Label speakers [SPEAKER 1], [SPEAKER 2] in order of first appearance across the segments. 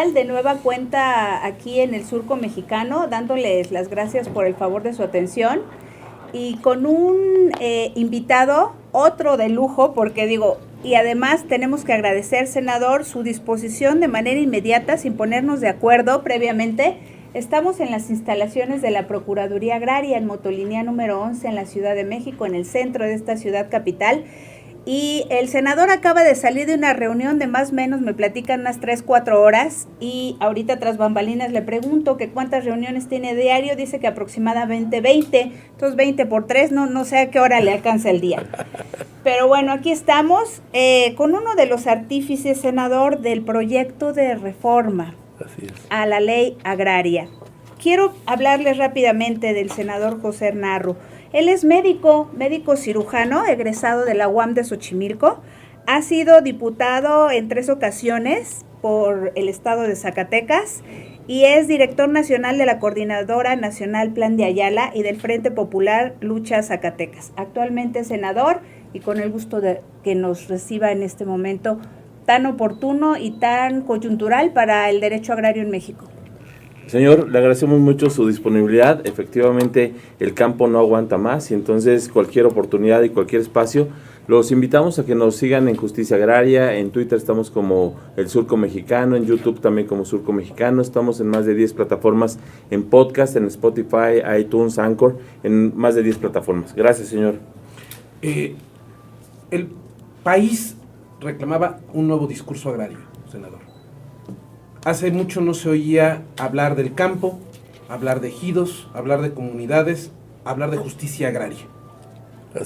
[SPEAKER 1] Capital, de nueva cuenta aquí en el Surco Mexicano, dándoles las gracias por el favor de su atención y con un invitado, otro de lujo, porque y además tenemos que agradecer, senador, su disposición de manera inmediata, sin ponernos de acuerdo previamente. Estamos en las instalaciones de la Procuraduría Agraria en Motolinia número 11 en la Ciudad de México, en el centro de esta ciudad capital. Y el senador acaba de salir de una reunión de más o menos, me platican, unas 3-4 horas, y ahorita tras bambalinas le pregunto que cuántas reuniones tiene diario, dice que aproximadamente 20, entonces 20 por 3, no sé a qué hora le alcanza el día. Pero bueno, aquí estamos con uno de los artífices, senador, del proyecto de reforma a la ley agraria. Quiero hablarles rápidamente del senador José Narro. Él es médico cirujano, egresado de la UAM de Xochimilco. Ha sido diputado en 3 ocasiones por el estado de Zacatecas y es director nacional de la Coordinadora Nacional Plan de Ayala y del Frente Popular Lucha Zacatecas. Actualmente es senador y con el gusto de que nos reciba en este momento tan oportuno y tan coyuntural para el derecho agrario en México.
[SPEAKER 2] Señor, le agradecemos mucho su disponibilidad. Efectivamente, el campo no aguanta más y entonces cualquier oportunidad y cualquier espacio, los invitamos a que nos sigan en Justicia Agraria. En Twitter estamos como El Surco Mexicano, en YouTube también como Surco Mexicano. Estamos en más de 10 plataformas, en podcast, en Spotify, iTunes, Anchor, en más de 10 plataformas. Gracias, señor.
[SPEAKER 3] El país reclamaba un nuevo discurso agrario, senador. Hace mucho no se oía hablar del campo, hablar de ejidos, hablar de comunidades, hablar de justicia agraria.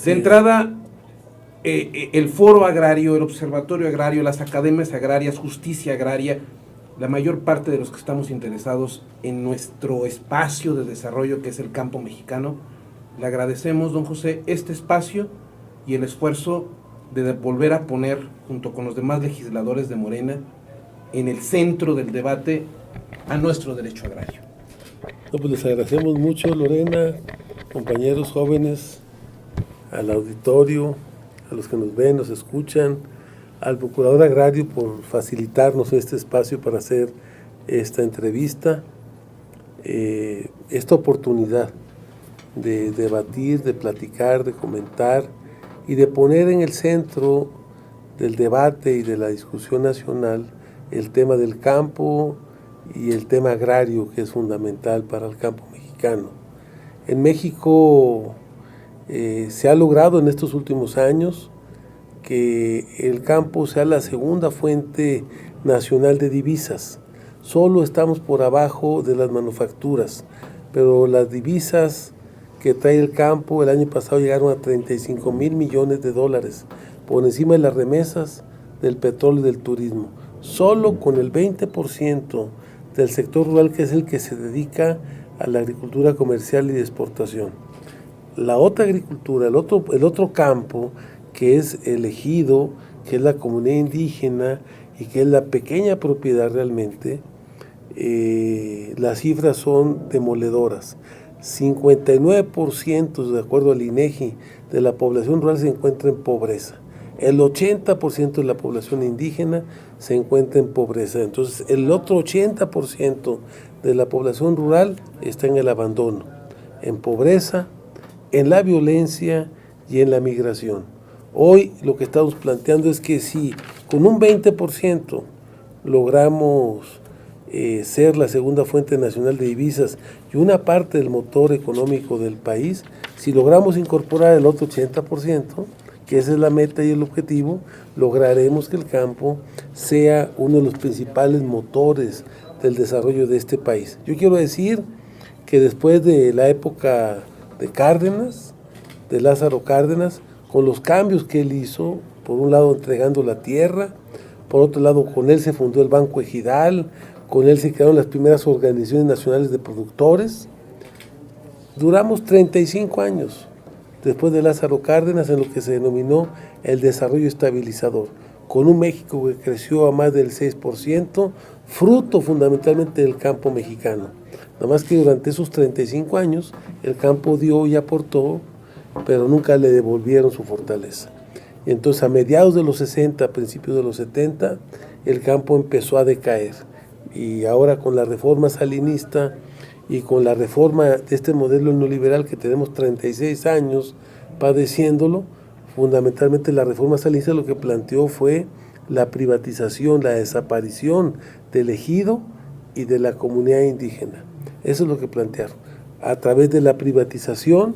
[SPEAKER 3] De entrada, el foro agrario, el observatorio agrario, las academias agrarias, justicia agraria, la mayor parte de los que estamos interesados en nuestro espacio de desarrollo que es el campo mexicano, le agradecemos, don José, este espacio y el esfuerzo de volver a poner, junto con los demás legisladores de Morena, en el centro del debate a nuestro derecho agrario.
[SPEAKER 4] No, pues les agradecemos mucho, Lorena, compañeros jóvenes, al auditorio, a los que nos ven, nos escuchan, al procurador agrario por facilitarnos este espacio para hacer esta entrevista, esta oportunidad de debatir, de platicar, de comentar y de poner en el centro del debate y de la discusión nacional el tema del campo y el tema agrario, que es fundamental para el campo mexicano. En México se ha logrado en estos últimos años que el campo sea la segunda fuente nacional de divisas. Solo estamos por abajo de las manufacturas, pero las divisas que trae el campo el año pasado llegaron a 35 mil millones de dólares, por encima de las remesas, del petróleo y del turismo. Solo con el 20% del sector rural, que es el que se dedica a la agricultura comercial y de exportación. La otra agricultura, el otro campo, que es el ejido, que es la comunidad indígena y que es la pequeña propiedad realmente, las cifras son demoledoras. 59%, de acuerdo al INEGI, de la población rural se encuentra en pobreza. El 80% de la población indígena se encuentra en pobreza. Entonces, el otro 80% de la población rural está en el abandono, en pobreza, en la violencia y en la migración. Hoy lo que estamos planteando es que si con un 20% logramos ser la segunda fuente nacional de divisas y una parte del motor económico del país, si logramos incorporar el otro 80%, que esa es la meta y el objetivo, lograremos que el campo sea uno de los principales motores del desarrollo de este país. Yo quiero decir que después de la época de Cárdenas, de Lázaro Cárdenas, con los cambios que él hizo, por un lado entregando la tierra, por otro lado con él se fundó el Banco Ejidal, con él se crearon las primeras organizaciones nacionales de productores. Duramos 35 años después de Lázaro Cárdenas en lo que se denominó el desarrollo estabilizador, con un México que creció a más del 6%, fruto fundamentalmente del campo mexicano. Nada más que durante esos 35 años el campo dio y aportó, pero nunca le devolvieron su fortaleza. Y entonces a mediados de los 60, a principios de los 70, el campo empezó a decaer. y ahora con la reforma salinista y con la reforma de este modelo neoliberal que tenemos 36 años padeciéndolo, fundamentalmente la reforma salinista lo que planteó fue la privatización, la desaparición del ejido y de la comunidad indígena. Eso es lo que plantearon, a través de la privatización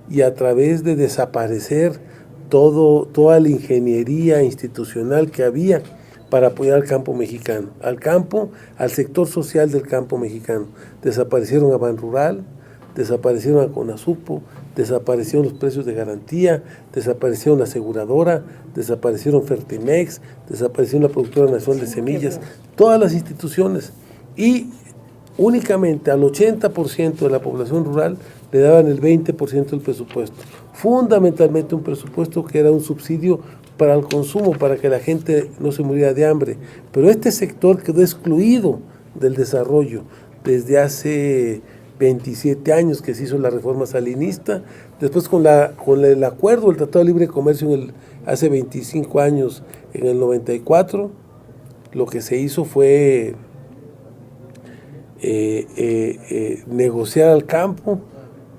[SPEAKER 4] y a través de desaparecer toda la ingeniería institucional que había para apoyar al campo mexicano, al sector social del campo mexicano. Desaparecieron a Banrural, desaparecieron a Conasupo, desaparecieron los precios de garantía, desaparecieron la aseguradora, desaparecieron Fertimex, desaparecieron la Productora Nacional de Semillas, todas las instituciones, y únicamente al 80% de la población rural le daban el 20% del presupuesto, fundamentalmente un presupuesto que era un subsidio para el consumo, para que la gente no se muriera de hambre, pero este sector quedó excluido del desarrollo desde hace 27 años que se hizo la reforma salinista, después con el acuerdo, el Tratado de Libre Comercio hace 25 años, en el 94, lo que se hizo fue negociar al campo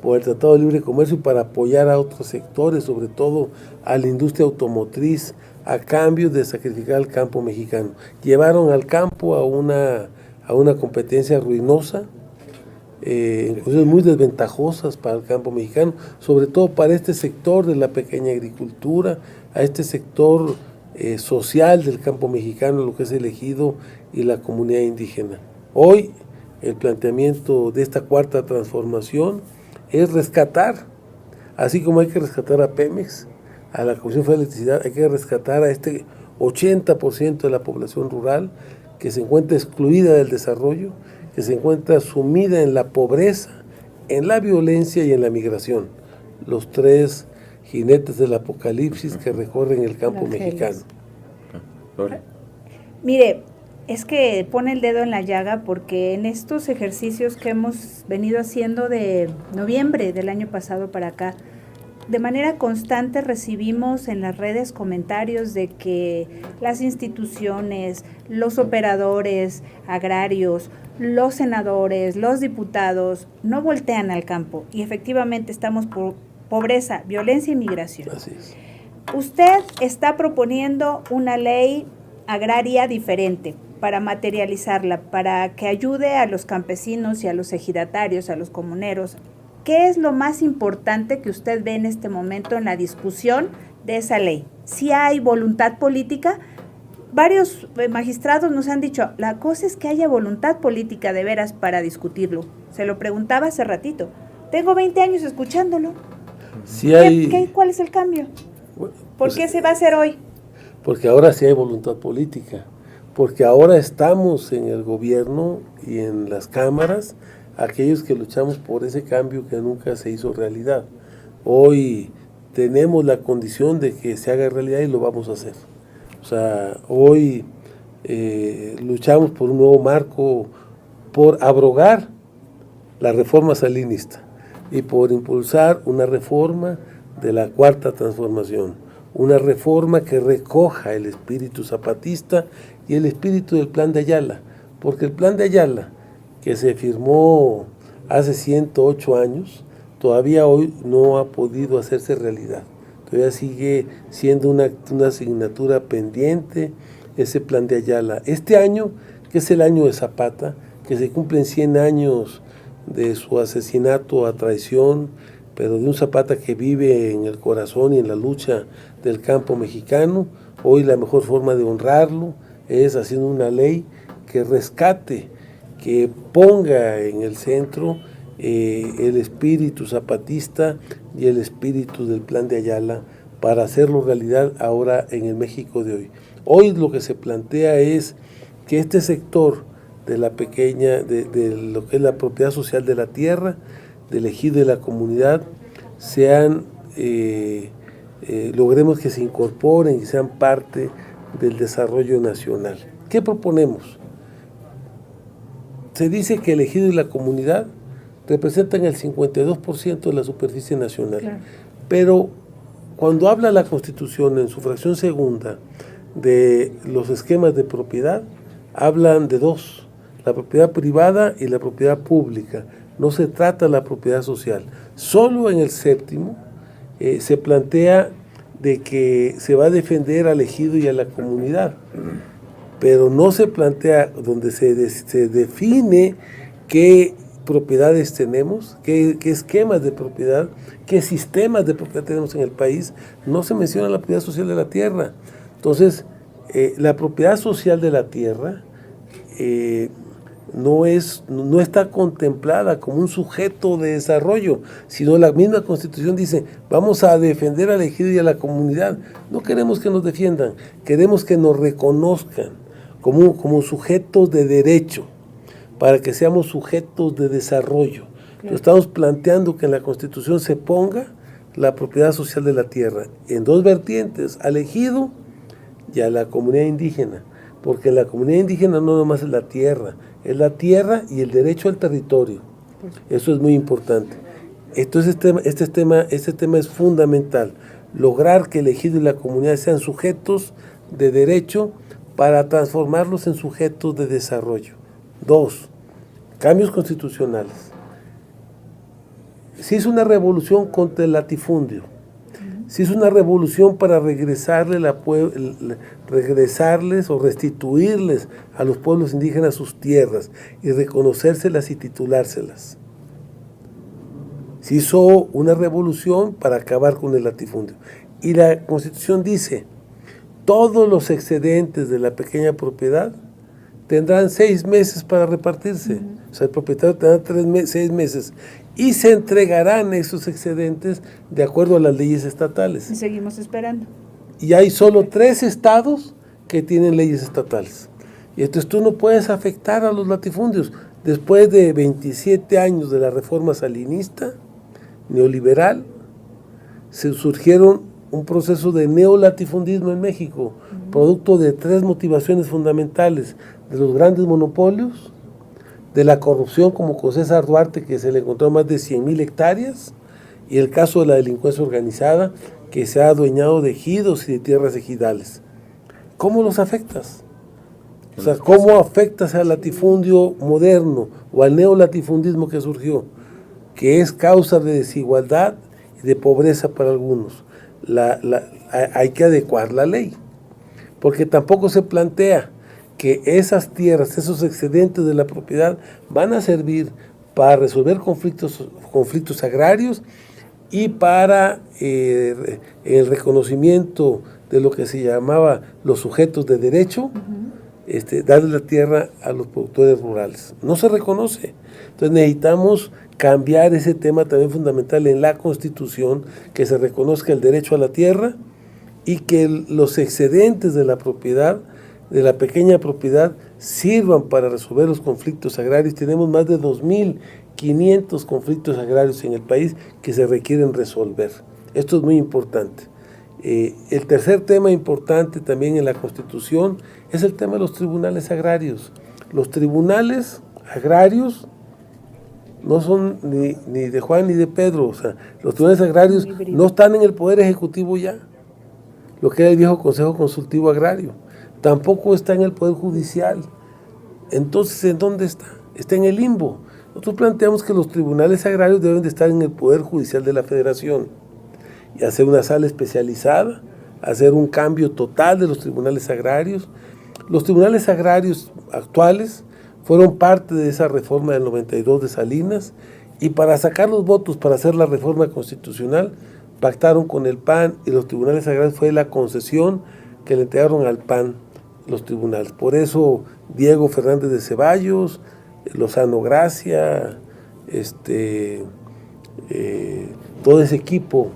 [SPEAKER 4] por el Tratado de Libre Comercio para apoyar a otros sectores, sobre todo a la industria automotriz, a cambio de sacrificar al campo mexicano. Llevaron al campo a una competencia ruinosa, en cosas muy desventajosas para el campo mexicano, sobre todo para este sector de la pequeña agricultura, a este sector social del campo mexicano, lo que es el ejido y la comunidad indígena. Hoy el planteamiento de esta cuarta transformación es rescatar, así como hay que rescatar a Pemex, a la Comisión Federal de Electricidad, hay que rescatar a este 80% de la población rural que se encuentra excluida del desarrollo, que se encuentra sumida en la pobreza, en la violencia y en la migración. Los tres jinetes del apocalipsis que recorren el campo mexicano.
[SPEAKER 1] Mire, es que pone el dedo en la llaga porque en estos ejercicios que hemos venido haciendo de noviembre del año pasado para acá, de manera constante recibimos en las redes comentarios de que las instituciones, los operadores agrarios, los senadores, los diputados no voltean al campo y efectivamente estamos por pobreza, violencia y migración.
[SPEAKER 4] Así es.
[SPEAKER 1] Usted está proponiendo una ley agraria diferente para materializarla, para que ayude a los campesinos y a los ejidatarios, a los comuneros. ¿Qué es lo más importante que usted ve en este momento en la discusión de esa ley? Si hay voluntad política, varios magistrados nos han dicho, la cosa es que haya voluntad política de veras para discutirlo. Se lo preguntaba hace ratito. Tengo 20 años escuchándolo.
[SPEAKER 4] Sí hay...
[SPEAKER 1] ¿Cuál es el cambio?
[SPEAKER 4] Bueno,
[SPEAKER 1] ¿Por qué se va a hacer hoy?
[SPEAKER 4] Porque ahora sí hay voluntad política, porque ahora estamos en el gobierno y en las cámaras, aquellos que luchamos por ese cambio que nunca se hizo realidad. Hoy tenemos la condición de que se haga realidad y lo vamos a hacer. O sea, hoy luchamos por un nuevo marco, por abrogar la reforma salinista y por impulsar una reforma de la cuarta transformación. Una reforma que recoja el espíritu zapatista y el espíritu del Plan de Ayala, porque el Plan de Ayala, que se firmó hace 108 años, todavía hoy no ha podido hacerse realidad. Todavía sigue siendo una asignatura pendiente ese Plan de Ayala. Este año, que es el año de Zapata, que se cumplen 100 años de su asesinato a traición, pero de un Zapata que vive en el corazón y en la lucha del campo mexicano. Hoy la mejor forma de honrarlo es haciendo una ley que rescate, que ponga en el centro el espíritu zapatista y el espíritu del Plan de Ayala para hacerlo realidad ahora en el México de hoy. Hoy lo que se plantea es que este sector de la pequeña, de lo que es la propiedad social de la tierra, del ejido de la comunidad, logremos que se incorporen y sean parte del desarrollo nacional. ¿Qué proponemos? Se dice que el ejido y la comunidad representan el 52% de la superficie nacional, claro. Pero cuando habla la Constitución en su fracción segunda de los esquemas de propiedad, hablan de dos. la propiedad privada y la propiedad pública. No se trata de la propiedad social. Solo en el séptimo se plantea de que se va a defender al ejido y a la comunidad, pero no se plantea donde se define qué propiedades tenemos, qué esquemas de propiedad, qué sistemas de propiedad tenemos en el país. No se menciona la propiedad social de la tierra. Entonces, la propiedad social de la tierra no está contemplada como un sujeto de desarrollo, sino la misma Constitución dice, vamos a defender al ejido y a la comunidad. No queremos que nos defiendan, queremos que nos reconozcan como sujetos de derecho, para que seamos sujetos de desarrollo. Claro. Estamos planteando que en la Constitución se ponga la propiedad social de la tierra en dos vertientes, al ejido y a la comunidad indígena, porque la comunidad indígena no nomás es la tierra y el derecho al territorio. Eso es muy importante. Entonces este tema es fundamental, lograr que el ejido y la comunidad sean sujetos de derecho para transformarlos en sujetos de desarrollo. 2, cambios constitucionales. Se hizo una revolución contra el latifundio. Se hizo una revolución para regresarles o restituirles a los pueblos indígenas sus tierras y reconocérselas y titulárselas. Se hizo una revolución para acabar con el latifundio. Y la Constitución dice, todos los excedentes de la pequeña propiedad tendrán 6 meses para repartirse. O sea, el propietario tendrá 6 meses. Y se entregarán esos excedentes de acuerdo a las leyes estatales.
[SPEAKER 1] Y seguimos esperando.
[SPEAKER 4] Y hay solo 3 estados que tienen leyes estatales. Y entonces tú no puedes afectar a los latifundios. Después de 27 años de la reforma salinista, neoliberal, se surgieron un proceso de neolatifundismo en México, producto de 3 motivaciones fundamentales: de los grandes monopolios, de la corrupción como con César Duarte, que se le encontró más de 100,000 hectáreas, y el caso de la delincuencia organizada, que se ha adueñado de ejidos y de tierras ejidales. ¿Cómo los afectas? O sea, ¿cómo afectas al latifundio moderno o al neolatifundismo que surgió? Que es causa de desigualdad y de pobreza para algunos. Hay que adecuar la ley, porque tampoco se plantea que esas tierras, esos excedentes de la propiedad van a servir para resolver conflictos agrarios y para el reconocimiento de lo que se llamaba los sujetos de derecho, darle la tierra a los productores rurales. No se reconoce. Entonces necesitamos cambiar ese tema también fundamental en la Constitución, que se reconozca el derecho a la tierra y que los excedentes de la propiedad, de la pequeña propiedad, sirvan para resolver los conflictos agrarios. Tenemos más de 2,500 conflictos agrarios en el país que se requieren resolver. Esto es muy importante. El tercer tema importante también en la Constitución es el tema de los tribunales agrarios. Los tribunales agrarios no son ni de Juan ni de Pedro. O sea, los tribunales agrarios no están en el Poder Ejecutivo ya, lo que era el viejo Consejo Consultivo Agrario. Tampoco está en el Poder Judicial. Entonces, ¿en dónde está? Está en el limbo. Nosotros planteamos que los tribunales agrarios deben de estar en el Poder Judicial de la Federación y hacer una sala especializada, hacer un cambio total de los tribunales agrarios. Los tribunales agrarios actuales fueron parte de esa reforma del 92 de Salinas, y para sacar los votos para hacer la reforma constitucional pactaron con el PAN, y los tribunales agrarios fue la concesión que le entregaron al PAN los tribunales. Por eso Diego Fernández de Ceballos, Lozano Gracia, todo ese equipo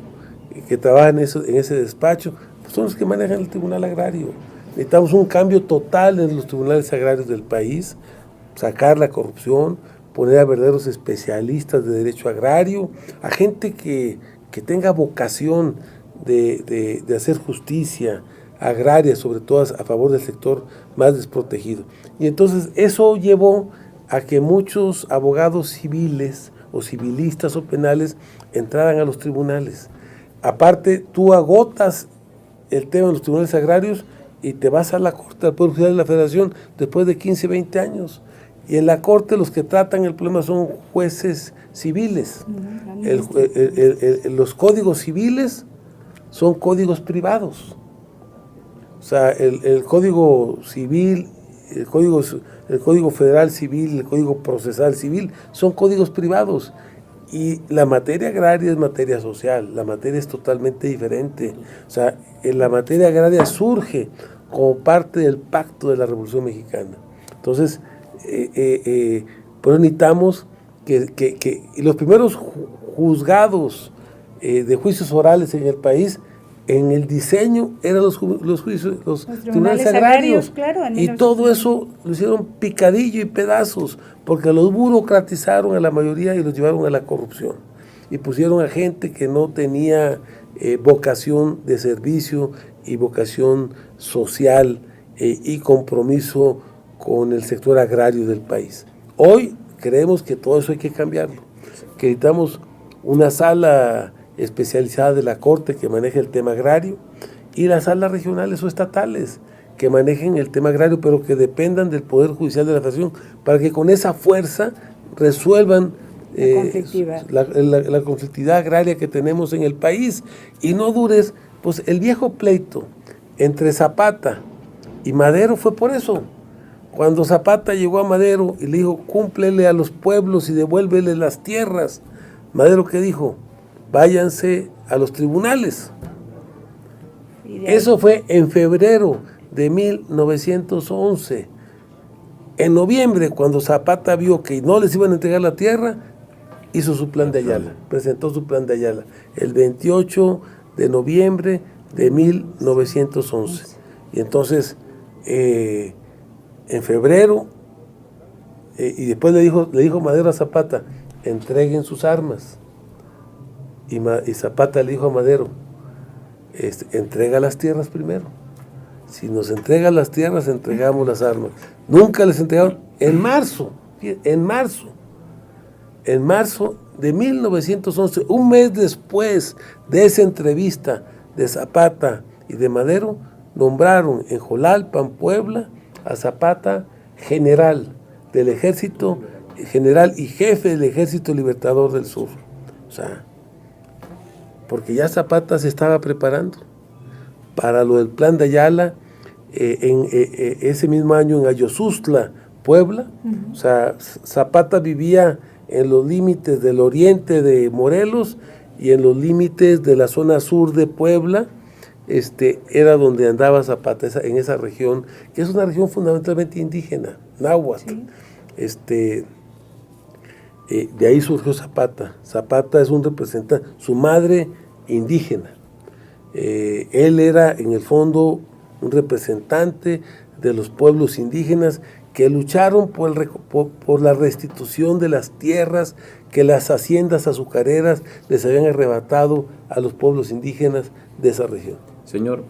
[SPEAKER 4] que trabaja en ese despacho, pues son los que manejan el tribunal agrario. Necesitamos un cambio total en los tribunales agrarios del país, sacar la corrupción, poner a verdaderos especialistas de derecho agrario, a gente que tenga vocación de hacer justicia agraria, sobre todo a favor del sector más desprotegido. Y entonces eso llevó a que muchos abogados civiles o civilistas o penales entraran a los tribunales. Aparte, tú agotas el tema de los tribunales agrarios y te vas a la Corte, al Poder Judicial de la Federación, después de 15, 20 años. Y en la Corte los que tratan el problema son jueces civiles. Los códigos civiles son códigos privados. O sea, el Código Civil, el Código Federal Civil, el Código Procesal Civil, son códigos privados. Y la materia agraria es materia social, la materia es totalmente diferente. O sea, la materia agraria surge como parte del pacto de la Revolución Mexicana. Entonces, pues necesitamos que los primeros juzgados de juicios orales en el país, en el diseño eran los juicios, los tribunales agrarios,
[SPEAKER 1] claro,
[SPEAKER 4] y todo eso lo hicieron picadillo y pedazos, porque los burocratizaron a la mayoría y los llevaron a la corrupción, y pusieron a gente que no tenía vocación de servicio y vocación social y compromiso con el sector agrario del país. Hoy creemos que todo eso hay que cambiarlo, que necesitamos una sala especializada de la Corte que maneje el tema agrario y las salas regionales o estatales que manejen el tema agrario, pero que dependan del Poder Judicial de la Federación, para que con esa fuerza resuelvan la conflictividad agraria que tenemos en el país, y no dures, pues el viejo pleito entre Zapata y Madero fue por eso. Cuando Zapata llegó a Madero y le dijo, cúmplele a los pueblos y devuélvele las tierras, Madero, ¿qué dijo? Váyanse a los tribunales. Eso fue en febrero de 1911. En noviembre, cuando Zapata vio que no les iban a entregar la tierra, hizo su plan de Ayala, presentó su plan de Ayala, el 28 de noviembre de 1911. Y entonces, en febrero, y después le dijo Madero a Zapata, entreguen sus armas. Y Zapata le dijo a Madero, entrega las tierras primero. Si nos entregan las tierras, entregamos las armas. Nunca les entregaron. En marzo de 1911, un mes después de esa entrevista de Zapata y de Madero, nombraron en Jolalpan, Puebla, a Zapata general del ejército, general y jefe del Ejército Libertador del Sur. O sea, porque ya Zapata se estaba preparando para lo del plan de Ayala. Ese mismo año en Ayosustla, Puebla. O sea, Zapata vivía en los límites del oriente de Morelos y en los límites de la zona sur de Puebla. Era donde andaba Zapata, en esa región, que es una región fundamentalmente indígena, náhuatl. Sí. De ahí surgió Zapata. Zapata es un representante, su madre indígena. Él era en el fondo un representante de los pueblos indígenas que lucharon por la restitución de las tierras que las haciendas azucareras les habían arrebatado a los pueblos indígenas de esa región.
[SPEAKER 2] Señor,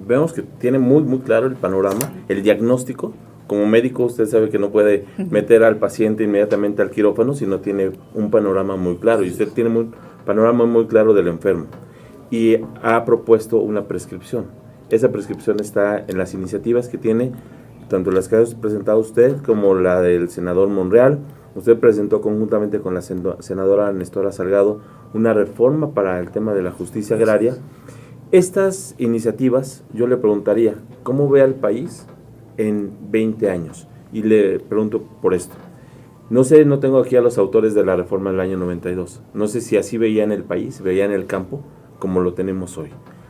[SPEAKER 2] vemos que tiene muy, muy claro el panorama, el diagnóstico. Como médico usted sabe que no puede meter al paciente inmediatamente al quirófano si no tiene un panorama muy claro, y usted tiene un panorama muy claro del enfermo y ha propuesto una prescripción. Esa prescripción está en las iniciativas que tiene, tanto las que ha presentado usted como la del senador Monreal. Usted presentó conjuntamente con la senadora Nestora Salgado una reforma para el tema de la justicia agraria. Estas iniciativas, yo le preguntaría, ¿cómo ve al país en 20 años? Y le pregunto por esto. No sé, no tengo aquí a los autores de la reforma del año 92. No sé si así veían el país, veían el campo como lo tenemos hoy.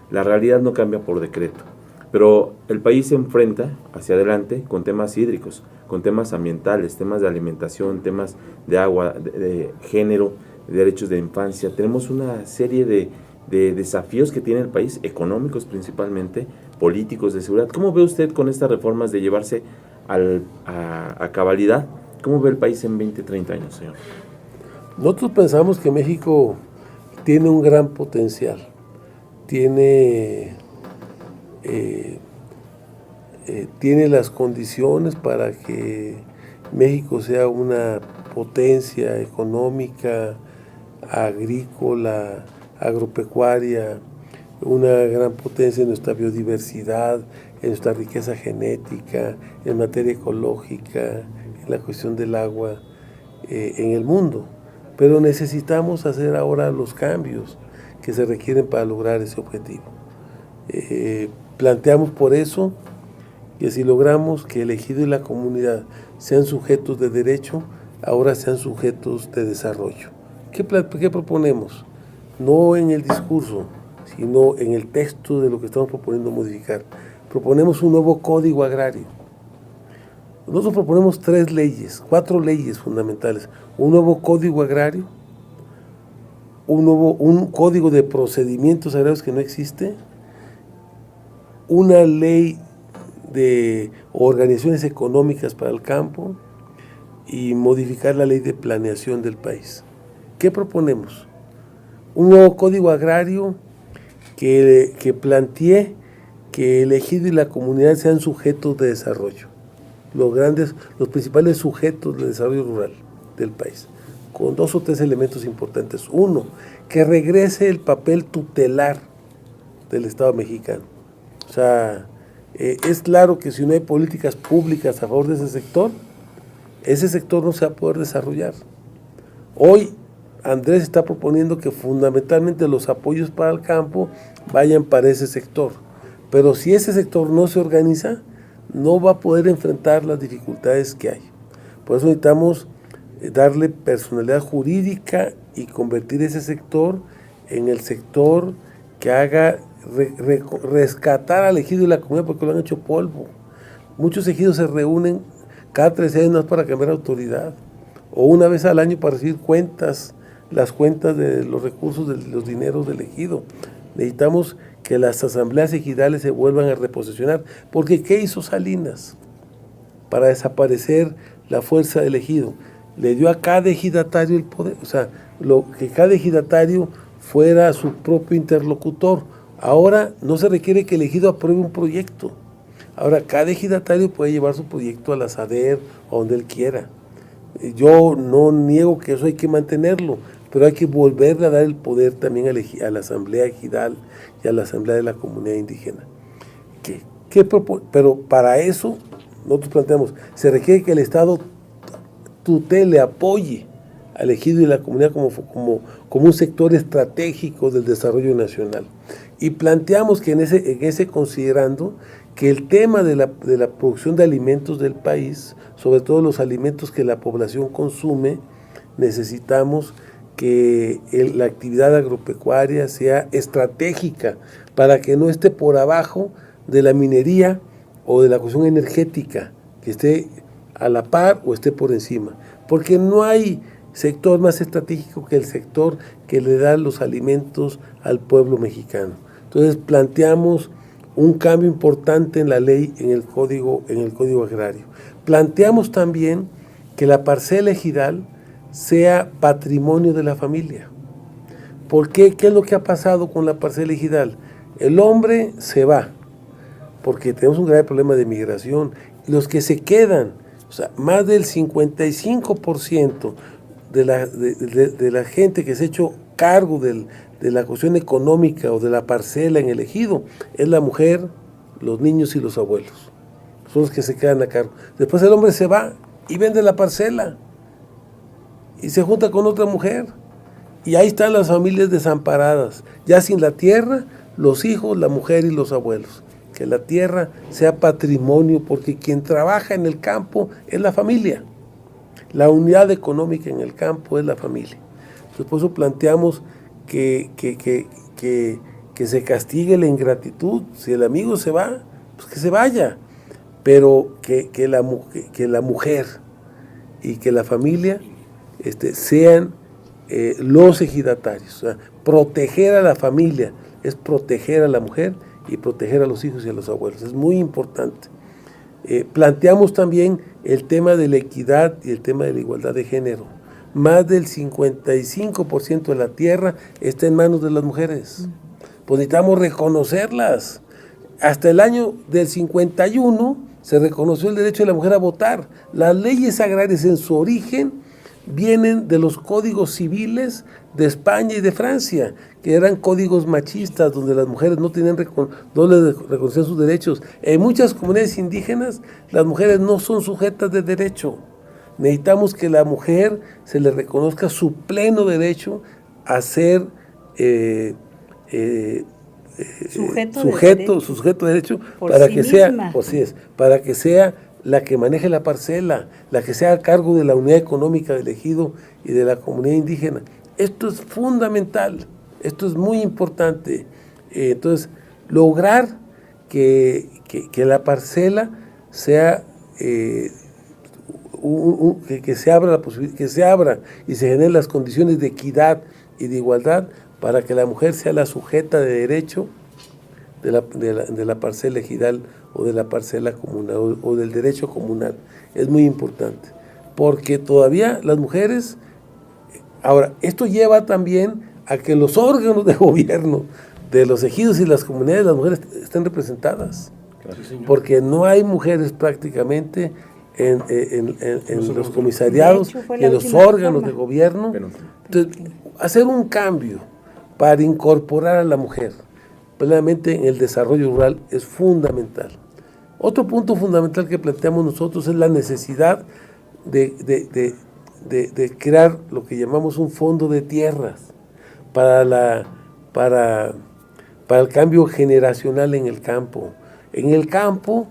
[SPEAKER 2] La realidad no cambia por decreto, pero el país se enfrenta hacia adelante con temas hídricos, con temas ambientales, temas de alimentación, temas de agua, de género, de derechos de infancia. Tenemos una serie de desafíos que tiene el país, económicos principalmente, políticos, de seguridad. ¿Cómo ve usted con estas reformas de llevarse a cabalidad? ¿Cómo ve el país en 20, 30 años, señor?
[SPEAKER 4] Nosotros pensamos que México tiene un gran potencial, tiene las condiciones para que México sea una potencia económica, agrícola, agropecuaria, una gran potencia en nuestra biodiversidad, en nuestra riqueza genética, en materia ecológica, la cuestión del agua en el mundo. Pero necesitamos hacer ahora los cambios que se requieren para lograr ese objetivo. Planteamos por eso que si logramos que el ejido y la comunidad sean sujetos de derecho, ahora sean sujetos de desarrollo. ¿Qué proponemos? No en el discurso, sino en el texto de lo que estamos proponiendo modificar. Proponemos un nuevo código agrario. Nosotros proponemos 4 leyes fundamentales. Un nuevo código agrario, un código de procedimientos agrarios que no existe, una ley de organizaciones económicas para el campo y modificar la ley de planeación del país. ¿Qué proponemos? Un nuevo código agrario que plantee que el ejido y la comunidad sean sujetos de desarrollo, los principales sujetos de desarrollo rural del país, con 2 o 3 elementos importantes. 1, que regrese el papel tutelar del Estado mexicano. O sea, es claro que si no hay políticas públicas a favor de ese sector no se va a poder desarrollar. Hoy Andrés está proponiendo que fundamentalmente los apoyos para el campo vayan para ese sector, pero si ese sector no se organiza, no va a poder enfrentar las dificultades que hay. Por eso necesitamos darle personalidad jurídica y convertir ese sector en el sector que haga rescatar al ejido y la comunidad, porque lo han hecho polvo. Muchos ejidos se reúnen cada 3 años para cambiar autoridad, o una vez al año para recibir las cuentas de los recursos de los dineros del ejido. Necesitamos que las asambleas ejidales se vuelvan a reposicionar, porque ¿qué hizo Salinas para desaparecer la fuerza del ejido? Le dio a cada ejidatario el poder, o sea, que cada ejidatario fuera su propio interlocutor. Ahora no se requiere que el ejido apruebe un proyecto. Ahora cada ejidatario puede llevar su proyecto a la SADER o donde él quiera. Yo no niego que eso hay que mantenerlo, pero hay que volverle a dar el poder también a la asamblea ejidal y a la asamblea de la comunidad indígena. Pero para eso nosotros planteamos, se requiere que el Estado tutele, apoye al ejido y la comunidad como un sector estratégico del desarrollo nacional. Y planteamos que en ese considerando que el tema de la producción de alimentos del país, sobre todo los alimentos que la población consume, necesitamos que la actividad agropecuaria sea estratégica para que no esté por abajo de la minería o de la cuestión energética, que esté a la par o esté por encima, porque no hay sector más estratégico que el sector que le da los alimentos al pueblo mexicano. Entonces planteamos un cambio importante en la ley, en el código agrario. Planteamos también que la parcela ejidal sea patrimonio de la familia. ¿Por qué? ¿Qué es lo que ha pasado con la parcela ejidal? El hombre se va, porque tenemos un grave problema de migración. Los que se quedan, o sea, más del 55% de la gente que se ha hecho cargo de la cuestión económica o de la parcela en el ejido, es la mujer, los niños y los abuelos. Son los que se quedan a cargo. Después el hombre se va y vende la parcela y se junta con otra mujer. Y ahí están las familias desamparadas, ya sin la tierra, los hijos, la mujer y los abuelos. Que la tierra sea patrimonio, porque quien trabaja en el campo es la familia. La unidad económica en el campo es la familia. Entonces, por eso planteamos que se castigue la ingratitud. Si el amigo se va, pues que se vaya. Pero que la mujer y que la familia sean los ejidatarios. O sea, proteger a la familia es proteger a la mujer y proteger a los hijos y a los abuelos. Es muy importante. Planteamos también el tema de la equidad y el tema de la igualdad de género. Más del 55% de la tierra está en manos de las mujeres. Pues necesitamos reconocerlas. Hasta el año del 51 se reconoció el derecho de la mujer a votar. Las leyes agrarias en su origen vienen de los códigos civiles de España y de Francia, que eran códigos machistas, donde las mujeres no les reconocían sus derechos. En muchas comunidades indígenas, las mujeres no son sujetas de derecho. necesitamos que la mujer se le reconozca su pleno derecho a ser sujeto de derecho
[SPEAKER 1] por
[SPEAKER 4] para
[SPEAKER 1] sí
[SPEAKER 4] que sea,
[SPEAKER 1] misma.
[SPEAKER 4] así es, para que sea la que maneje la parcela, la que sea a cargo de la unidad económica del ejido y de la comunidad indígena. Esto es fundamental, esto es muy importante. Entonces, lograr que la parcela sea que se abra la posibilidad, que se abra y se generen las condiciones de equidad y de igualdad para que la mujer sea la sujeta de derecho de la parcela ejidal o de la parcela comunal o del derecho comunal. Es muy importante, porque todavía las mujeres, ahora, esto lleva también a que los órganos de gobierno de los ejidos y las comunidades, las mujeres estén representadas, porque no hay mujeres prácticamente en los comisariados y en los órganos de gobierno. Entonces, hacer un cambio para incorporar a la mujer plenamente en el desarrollo rural es fundamental. Otro punto fundamental que planteamos nosotros es la necesidad de crear lo que llamamos un fondo de tierras para el cambio generacional en el campo. En el campo,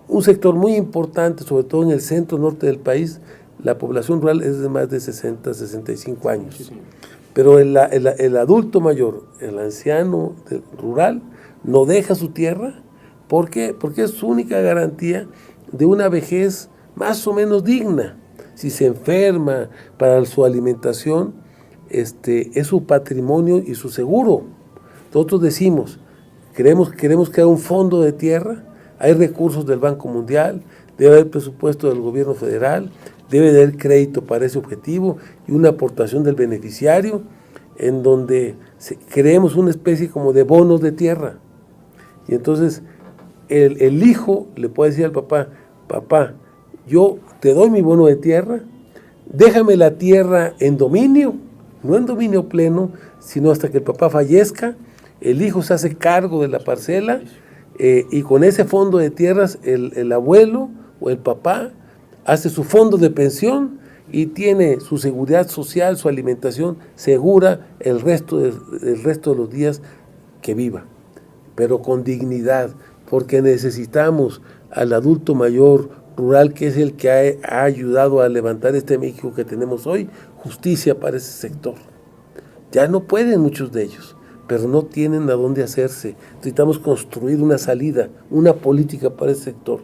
[SPEAKER 4] un sector muy importante, sobre todo en el centro norte del país, la población rural es de más de 60, 65 años. Sí, sí. Pero el adulto mayor, el anciano rural, no deja su tierra. ¿Por qué? Porque es su única garantía de una vejez más o menos digna. Si se enferma, para su alimentación, es su patrimonio y su seguro. Nosotros decimos, queremos crear un fondo de tierra, hay recursos del Banco Mundial, debe haber presupuesto del gobierno federal, debe haber crédito para ese objetivo y una aportación del beneficiario, en donde creemos una especie como de bonos de tierra. Y entonces el hijo le puede decir al papá, papá, yo te doy mi bono de tierra, déjame la tierra en dominio, no en dominio pleno, sino hasta que el papá fallezca, el hijo se hace cargo de la parcela, y con ese fondo de tierras el abuelo o el papá hace su fondo de pensión y tiene su seguridad social, su alimentación segura el resto de los días que viva, pero con dignidad, porque necesitamos al adulto mayor rural, que es el que ha ayudado a levantar este México que tenemos hoy, justicia para ese sector. Ya no pueden muchos de ellos, pero no tienen a dónde hacerse. Necesitamos construir una salida, una política para ese sector.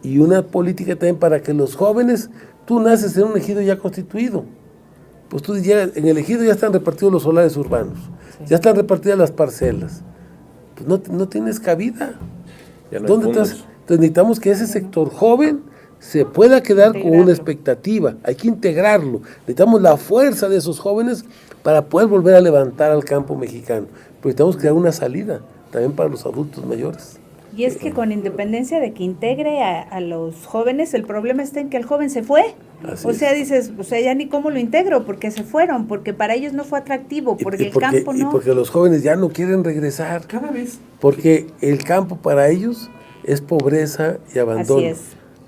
[SPEAKER 4] Y una política también para que los jóvenes, tú naces en un ejido ya constituido, pues tú llegas, en el ejido ya están repartidos los solares urbanos, sí, ya están repartidas las parcelas, pues no tienes cabida. ¿Dónde estás? Entonces necesitamos que ese sector joven se pueda quedar con una expectativa, hay que integrarlo, necesitamos la fuerza de esos jóvenes para poder volver a levantar al campo mexicano, pero necesitamos crear una salida también para los adultos mayores.
[SPEAKER 1] Y es que con independencia de que integre a los jóvenes, el problema está en que el joven se fue. Así o sea, dices, o sea, ya ni cómo lo integro, porque se fueron, porque para ellos no fue atractivo, porque el campo no.
[SPEAKER 4] Y porque los jóvenes ya no quieren regresar.
[SPEAKER 3] Cada vez.
[SPEAKER 4] Porque el campo para ellos es pobreza y abandono.
[SPEAKER 1] Así es.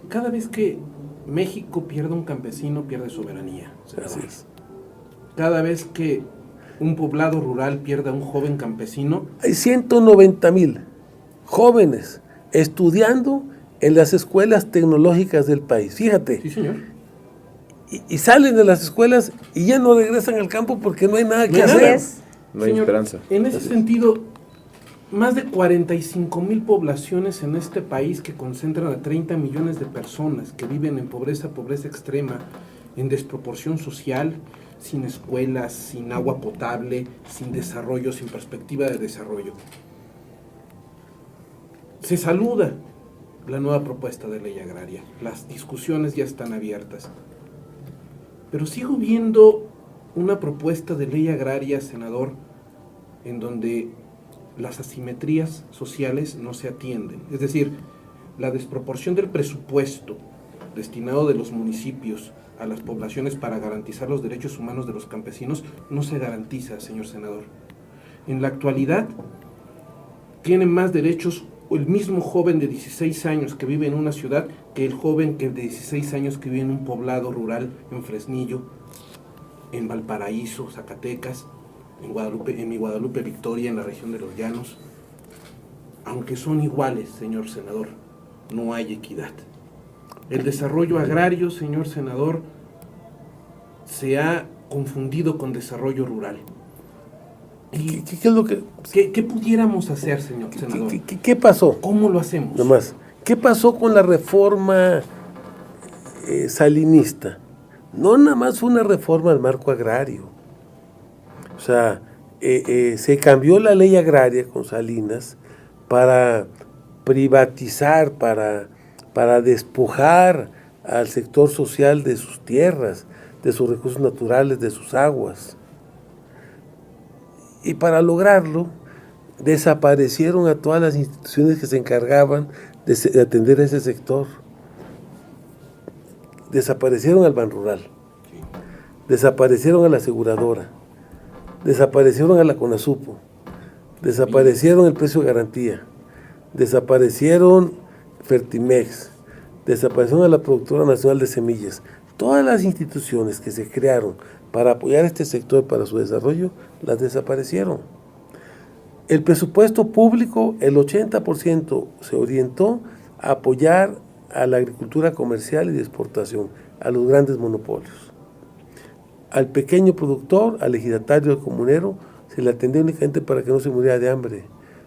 [SPEAKER 3] Cada vez que México pierde un campesino, pierde soberanía.
[SPEAKER 4] Así es.
[SPEAKER 3] Cada vez que un poblado rural pierde a un joven campesino.
[SPEAKER 4] Hay 190,000 jóvenes estudiando en las escuelas tecnológicas del país. Fíjate.
[SPEAKER 3] Sí, señor.
[SPEAKER 4] Y salen de las escuelas y ya no regresan al campo porque no hay nada que hacer.
[SPEAKER 2] No hay esperanza.
[SPEAKER 3] En ese sentido, más de 45,000 poblaciones en este país que concentran a 30 millones de personas que viven en pobreza extrema, en desproporción social, sin escuelas, sin agua potable, sin desarrollo, sin perspectiva de desarrollo. Se saluda la nueva propuesta de ley agraria, las discusiones ya están abiertas, pero sigo viendo una propuesta de ley agraria, senador, en donde las asimetrías sociales no se atienden, es decir, la desproporción del presupuesto destinado de los municipios a las poblaciones para garantizar los derechos humanos de los campesinos no se garantiza, señor senador. En la actualidad, tiene más derechos el mismo joven de 16 años que vive en una ciudad que el joven que de 16 años que vive en un poblado rural, en Fresnillo, en Valparaíso, Zacatecas, en mi Guadalupe Victoria, en la región de los Llanos, aunque son iguales, señor senador, no hay equidad. El desarrollo agrario, señor senador, se ha confundido con desarrollo rural.
[SPEAKER 4] ¿Qué es lo que...?
[SPEAKER 3] ¿Qué pudiéramos hacer, señor senador?
[SPEAKER 4] ¿Qué pasó?
[SPEAKER 3] ¿Cómo lo hacemos?
[SPEAKER 4] Nomás, ¿qué pasó con la reforma salinista? No nada más fue una reforma al marco agrario. O sea, se cambió la ley agraria con Salinas para privatizar, para despojar al sector social de sus tierras, de sus recursos naturales, de sus aguas. Y para lograrlo, desaparecieron a todas las instituciones que se encargaban de atender a ese sector. Desaparecieron al Banrural, desaparecieron a la aseguradora, desaparecieron a la CONASUPO, desaparecieron el precio de garantía, desaparecieron Fertimex, desaparecieron a la Productora Nacional de Semillas. Todas las instituciones que se crearon para apoyar a este sector para su desarrollo, las desaparecieron. El presupuesto público, el 80% se orientó a apoyar a la agricultura comercial y de exportación, a los grandes monopolios. Al pequeño productor, al ejidatario, al comunero, se le atendió únicamente para que no se muriera de hambre,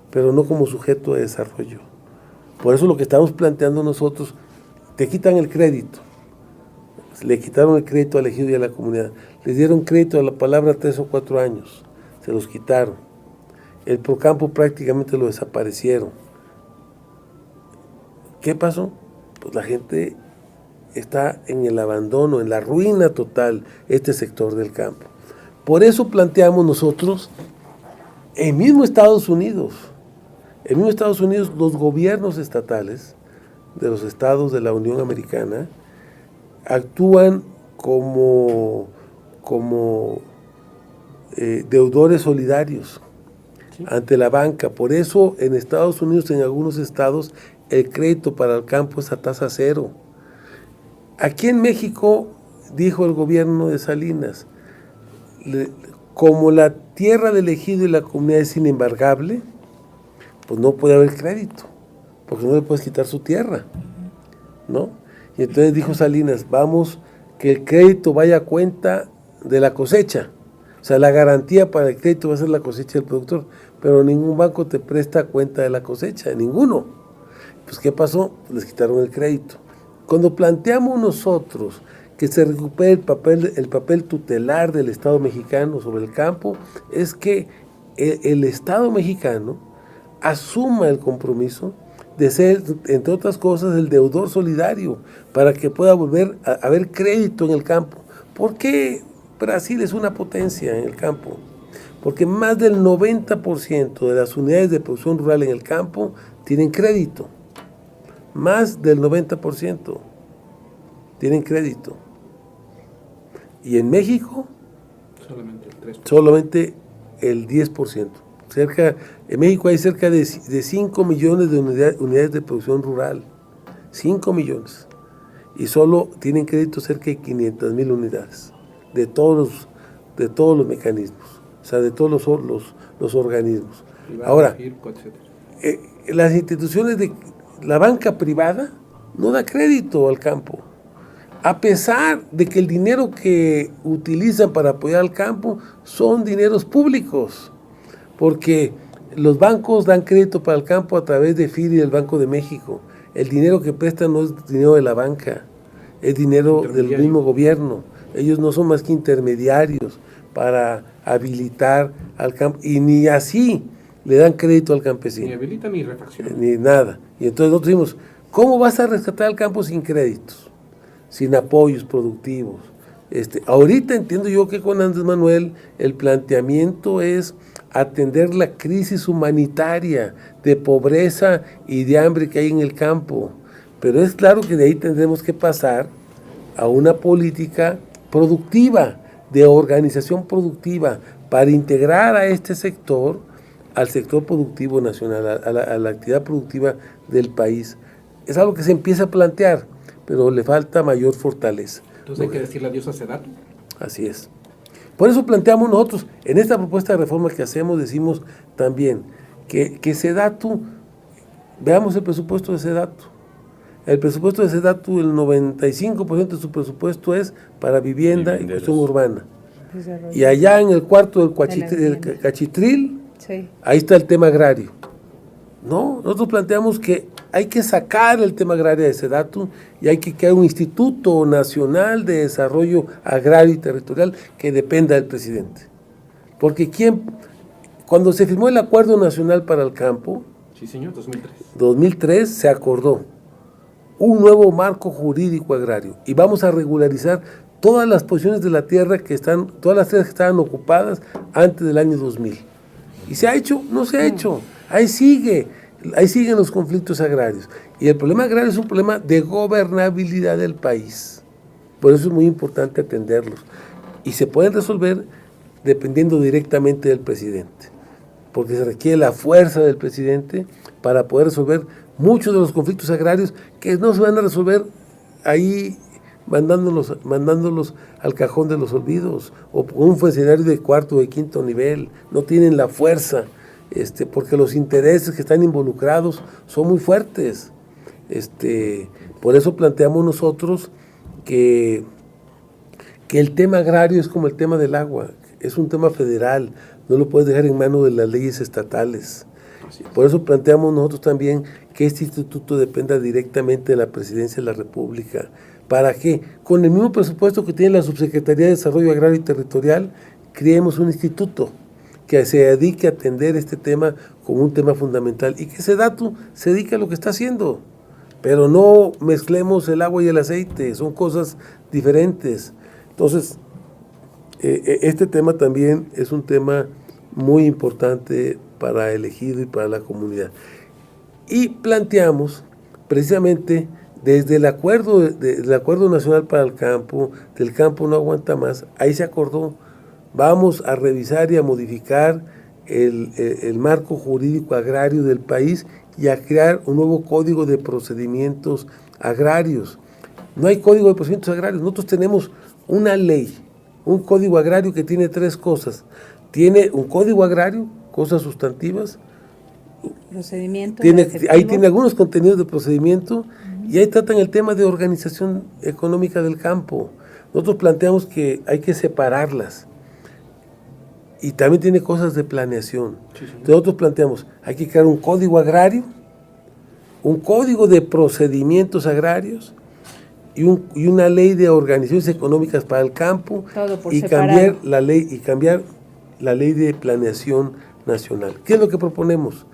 [SPEAKER 4] pero no como sujeto de desarrollo. Por eso lo que estamos planteando nosotros, te quitan el crédito. Le quitaron el crédito al ejido y a la comunidad. Les dieron crédito a la palabra 3 o 4 años. Se los quitaron. El Procampo prácticamente lo desaparecieron. ¿Qué pasó? Pues la gente está en el abandono, en la ruina total, este sector del campo. Por eso planteamos nosotros, en mismo Estados Unidos, los gobiernos estatales de los estados de la Unión Americana actúan como deudores solidarios ante la banca. Por eso en Estados Unidos, en algunos estados, el crédito para el campo es a tasa cero. Aquí en México, dijo el gobierno de Salinas, como la tierra del ejido y la comunidad es inembargable, pues no puede haber crédito, porque no le puedes quitar su tierra, ¿no? Y entonces dijo Salinas, vamos, que el crédito vaya a cuenta de la cosecha. O sea, la garantía para el crédito va a ser la cosecha del productor, pero ningún banco te presta cuenta de la cosecha, ninguno. Pues, ¿qué pasó? Les quitaron el crédito. Cuando planteamos nosotros que se recupere el papel tutelar del Estado mexicano sobre el campo, es que el Estado mexicano asuma el compromiso de ser, entre otras cosas, el deudor solidario, para que pueda volver a haber crédito en el campo. ¿Por qué Brasil es una potencia en el campo? Porque más del 90% de las unidades de producción rural en el campo tienen crédito. Más del 90% tienen crédito. Y en México, solamente el 10%. En México hay cerca de 5 millones de unidades de producción rural. 5 millones. Y solo tienen crédito cerca de 500,000 unidades. De todos los mecanismos. O sea, de todos los organismos. Ahora, las instituciones de la banca privada no da crédito al campo. A pesar de que el dinero que utilizan para apoyar al campo son dineros públicos. Porque los bancos dan crédito para el campo a través de FIRA y del Banco de México. El dinero que prestan no es dinero de la banca, es dinero del mismo gobierno. Ellos no son más que intermediarios para habilitar al campo. Y ni así le dan crédito al campesino.
[SPEAKER 3] Ni habilitan ni refaccionan.
[SPEAKER 4] Ni nada. Y entonces nosotros decimos, ¿cómo vas a rescatar al campo sin créditos? Sin apoyos productivos. Ahorita entiendo yo que con Andrés Manuel el planteamiento es atender la crisis humanitaria de pobreza y de hambre que hay en el campo. Pero es claro que de ahí tendremos que pasar a una política productiva, de organización productiva, para integrar a este sector al sector productivo nacional, a la actividad productiva del país. Es algo que se empieza a plantear. pero le falta mayor fortaleza.
[SPEAKER 3] Entonces hay que decirle adiós a Sedatu.
[SPEAKER 4] Así es. Por eso planteamos nosotros, en esta propuesta de reforma que hacemos, decimos también que Sedatu, veamos el presupuesto de Sedatu. El presupuesto de Sedatu, el 95% de su presupuesto es para vivienda y cuestión urbana. Y allá en el cuarto del Cachitril,
[SPEAKER 1] Sí.
[SPEAKER 4] ahí está el tema agrario. No, nosotros planteamos que hay que sacar el tema agrario de Sedatu y hay que crear un Instituto Nacional de Desarrollo Agrario y Territorial que dependa del presidente. Porque cuando se firmó el Acuerdo Nacional para el Campo,
[SPEAKER 3] Sí, señor,
[SPEAKER 4] 2003 se acordó un nuevo marco jurídico agrario y vamos a regularizar todas las posiciones de la tierra todas las tierras que estaban ocupadas antes del año 2000. ¿Y se ha hecho? No se ha hecho. Ahí siguen los conflictos agrarios. Y el problema agrario es un problema de gobernabilidad del país. Por eso es muy importante atenderlos. Y se pueden resolver dependiendo directamente del presidente. Porque se requiere la fuerza del presidente para poder resolver muchos de los conflictos agrarios que no se van a resolver ahí mandándolos al cajón de los olvidos o por un funcionario de cuarto o de quinto nivel. No tienen la fuerza, porque los intereses que están involucrados son muy fuertes. Por eso planteamos nosotros que el tema agrario es como el tema del agua, es un tema federal, no lo puedes dejar en manos de las leyes estatales. Por eso planteamos nosotros también que este instituto dependa directamente de la Presidencia de la República. ¿Para qué? Con el mismo presupuesto que tiene la Subsecretaría de Desarrollo Agrario y Territorial, creemos un instituto que se dedique a atender este tema como un tema fundamental y que Sedatu se dedique a lo que está haciendo. Pero no mezclemos el agua y el aceite, son cosas diferentes. Entonces, este tema también es un tema muy importante para el ejido y para la comunidad. Y planteamos precisamente desde el acuerdo nacional para el campo, del campo no aguanta más, ahí se acordó, vamos a revisar y a modificar el marco jurídico agrario del país y a crear un nuevo código de procedimientos agrarios. No hay código de procedimientos agrarios, nosotros tenemos una ley, un código agrario que tiene tres cosas. Tiene un código agrario, cosas sustantivas, ahí tiene algunos contenidos de procedimiento y ahí tratan el tema de organización económica del campo. Nosotros planteamos que hay que separarlas y también tiene cosas de planeación. Sí, sí. Nosotros planteamos, hay que crear un código agrario, un código de procedimientos agrarios y una ley de organizaciones económicas para el campo y cambiar la ley de planeación nacional. ¿Qué es lo que proponemos?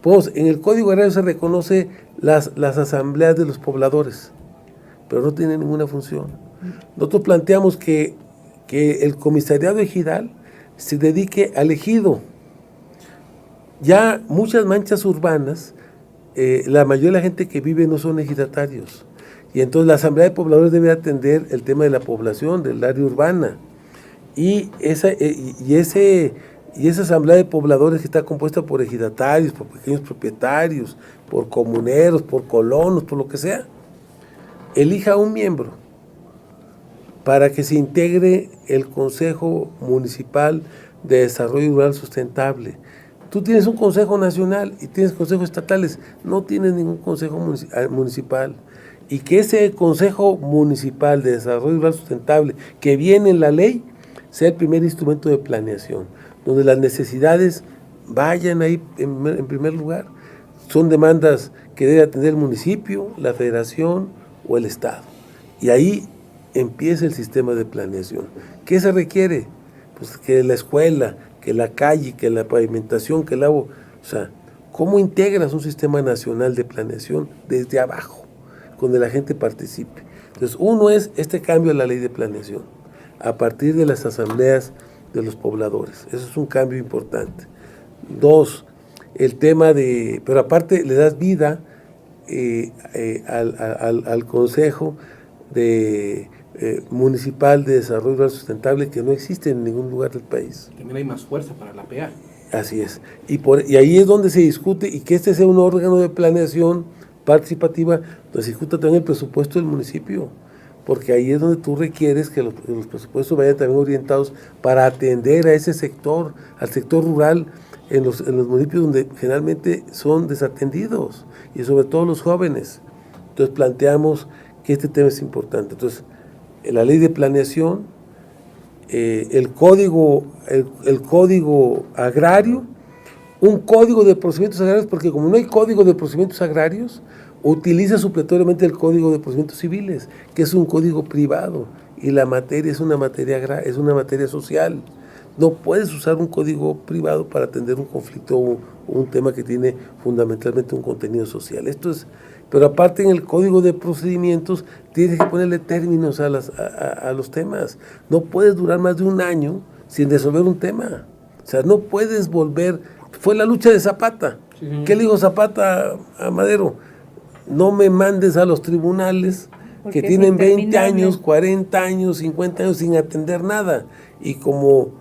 [SPEAKER 4] Pues en el Código Agrario se reconoce las asambleas de los pobladores, pero no tienen ninguna función. Nosotros planteamos que el comisariado ejidal se dedique al ejido. Ya muchas manchas urbanas, la mayoría de la gente que vive no son ejidatarios, y entonces la asamblea de pobladores debe atender el tema de la población, del área urbana, y esa asamblea de pobladores que está compuesta por ejidatarios, por pequeños propietarios, por comuneros, por colonos, por lo que sea, elija un miembro para que se integre el Consejo Municipal de Desarrollo Rural Sustentable. Tú tienes un consejo nacional y tienes consejos estatales, no tienes ningún consejo municipal. Y que ese Consejo Municipal de Desarrollo Rural Sustentable que viene en la ley sea el primer instrumento de planeación, donde las necesidades vayan ahí en primer lugar. Son demandas que debe atender el municipio, la federación o el estado. Y ahí empieza el sistema de planeación. ¿Qué se requiere? Pues que la escuela, que la calle, que la pavimentación, que el agua. O sea, ¿cómo integras un sistema nacional de planeación desde abajo, donde la gente participe? Entonces, uno es este cambio a la ley de planeación, a partir de las asambleas de los pobladores. Eso es un cambio importante. Dos, el tema de, pero aparte le das vida al Consejo Municipal de Desarrollo Rural Sustentable, que no existe en ningún lugar del país.
[SPEAKER 3] También hay más fuerza para la PA.
[SPEAKER 4] Así es. Y ahí es donde se discute y que este sea un órgano de planeación participativa, donde se ejecuta también el presupuesto del municipio, porque ahí es donde tú requieres que los presupuestos vayan también orientados para atender a ese sector, al sector rural, en los municipios donde generalmente son desatendidos, y sobre todo los jóvenes. Entonces planteamos que este tema es importante. Entonces, la ley de planeación, el código agrario, un código de procedimientos agrarios, porque como no hay código de procedimientos agrarios, utiliza supletoriamente el código de procedimientos civiles, que es un código privado, y la materia es una materia social. No puedes usar un código privado para atender un conflicto o un tema que tiene fundamentalmente un contenido social. Pero aparte en el código de procedimientos tienes que ponerle términos a los temas. No puedes durar más de un año sin resolver un tema. O sea, no puedes volver. Fue la lucha de Zapata. Sí. ¿Qué le dijo Zapata a Madero? No me mandes a los tribunales porque que tienen 20 años, 40 años, 50 años sin atender nada. Y como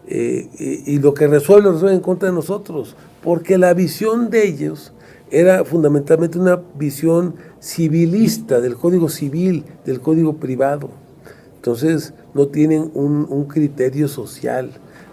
[SPEAKER 4] y lo que resuelve en contra de nosotros, porque la visión de ellos era fundamentalmente una visión civilista del Código Civil, del Código Privado. Entonces no tienen un criterio social.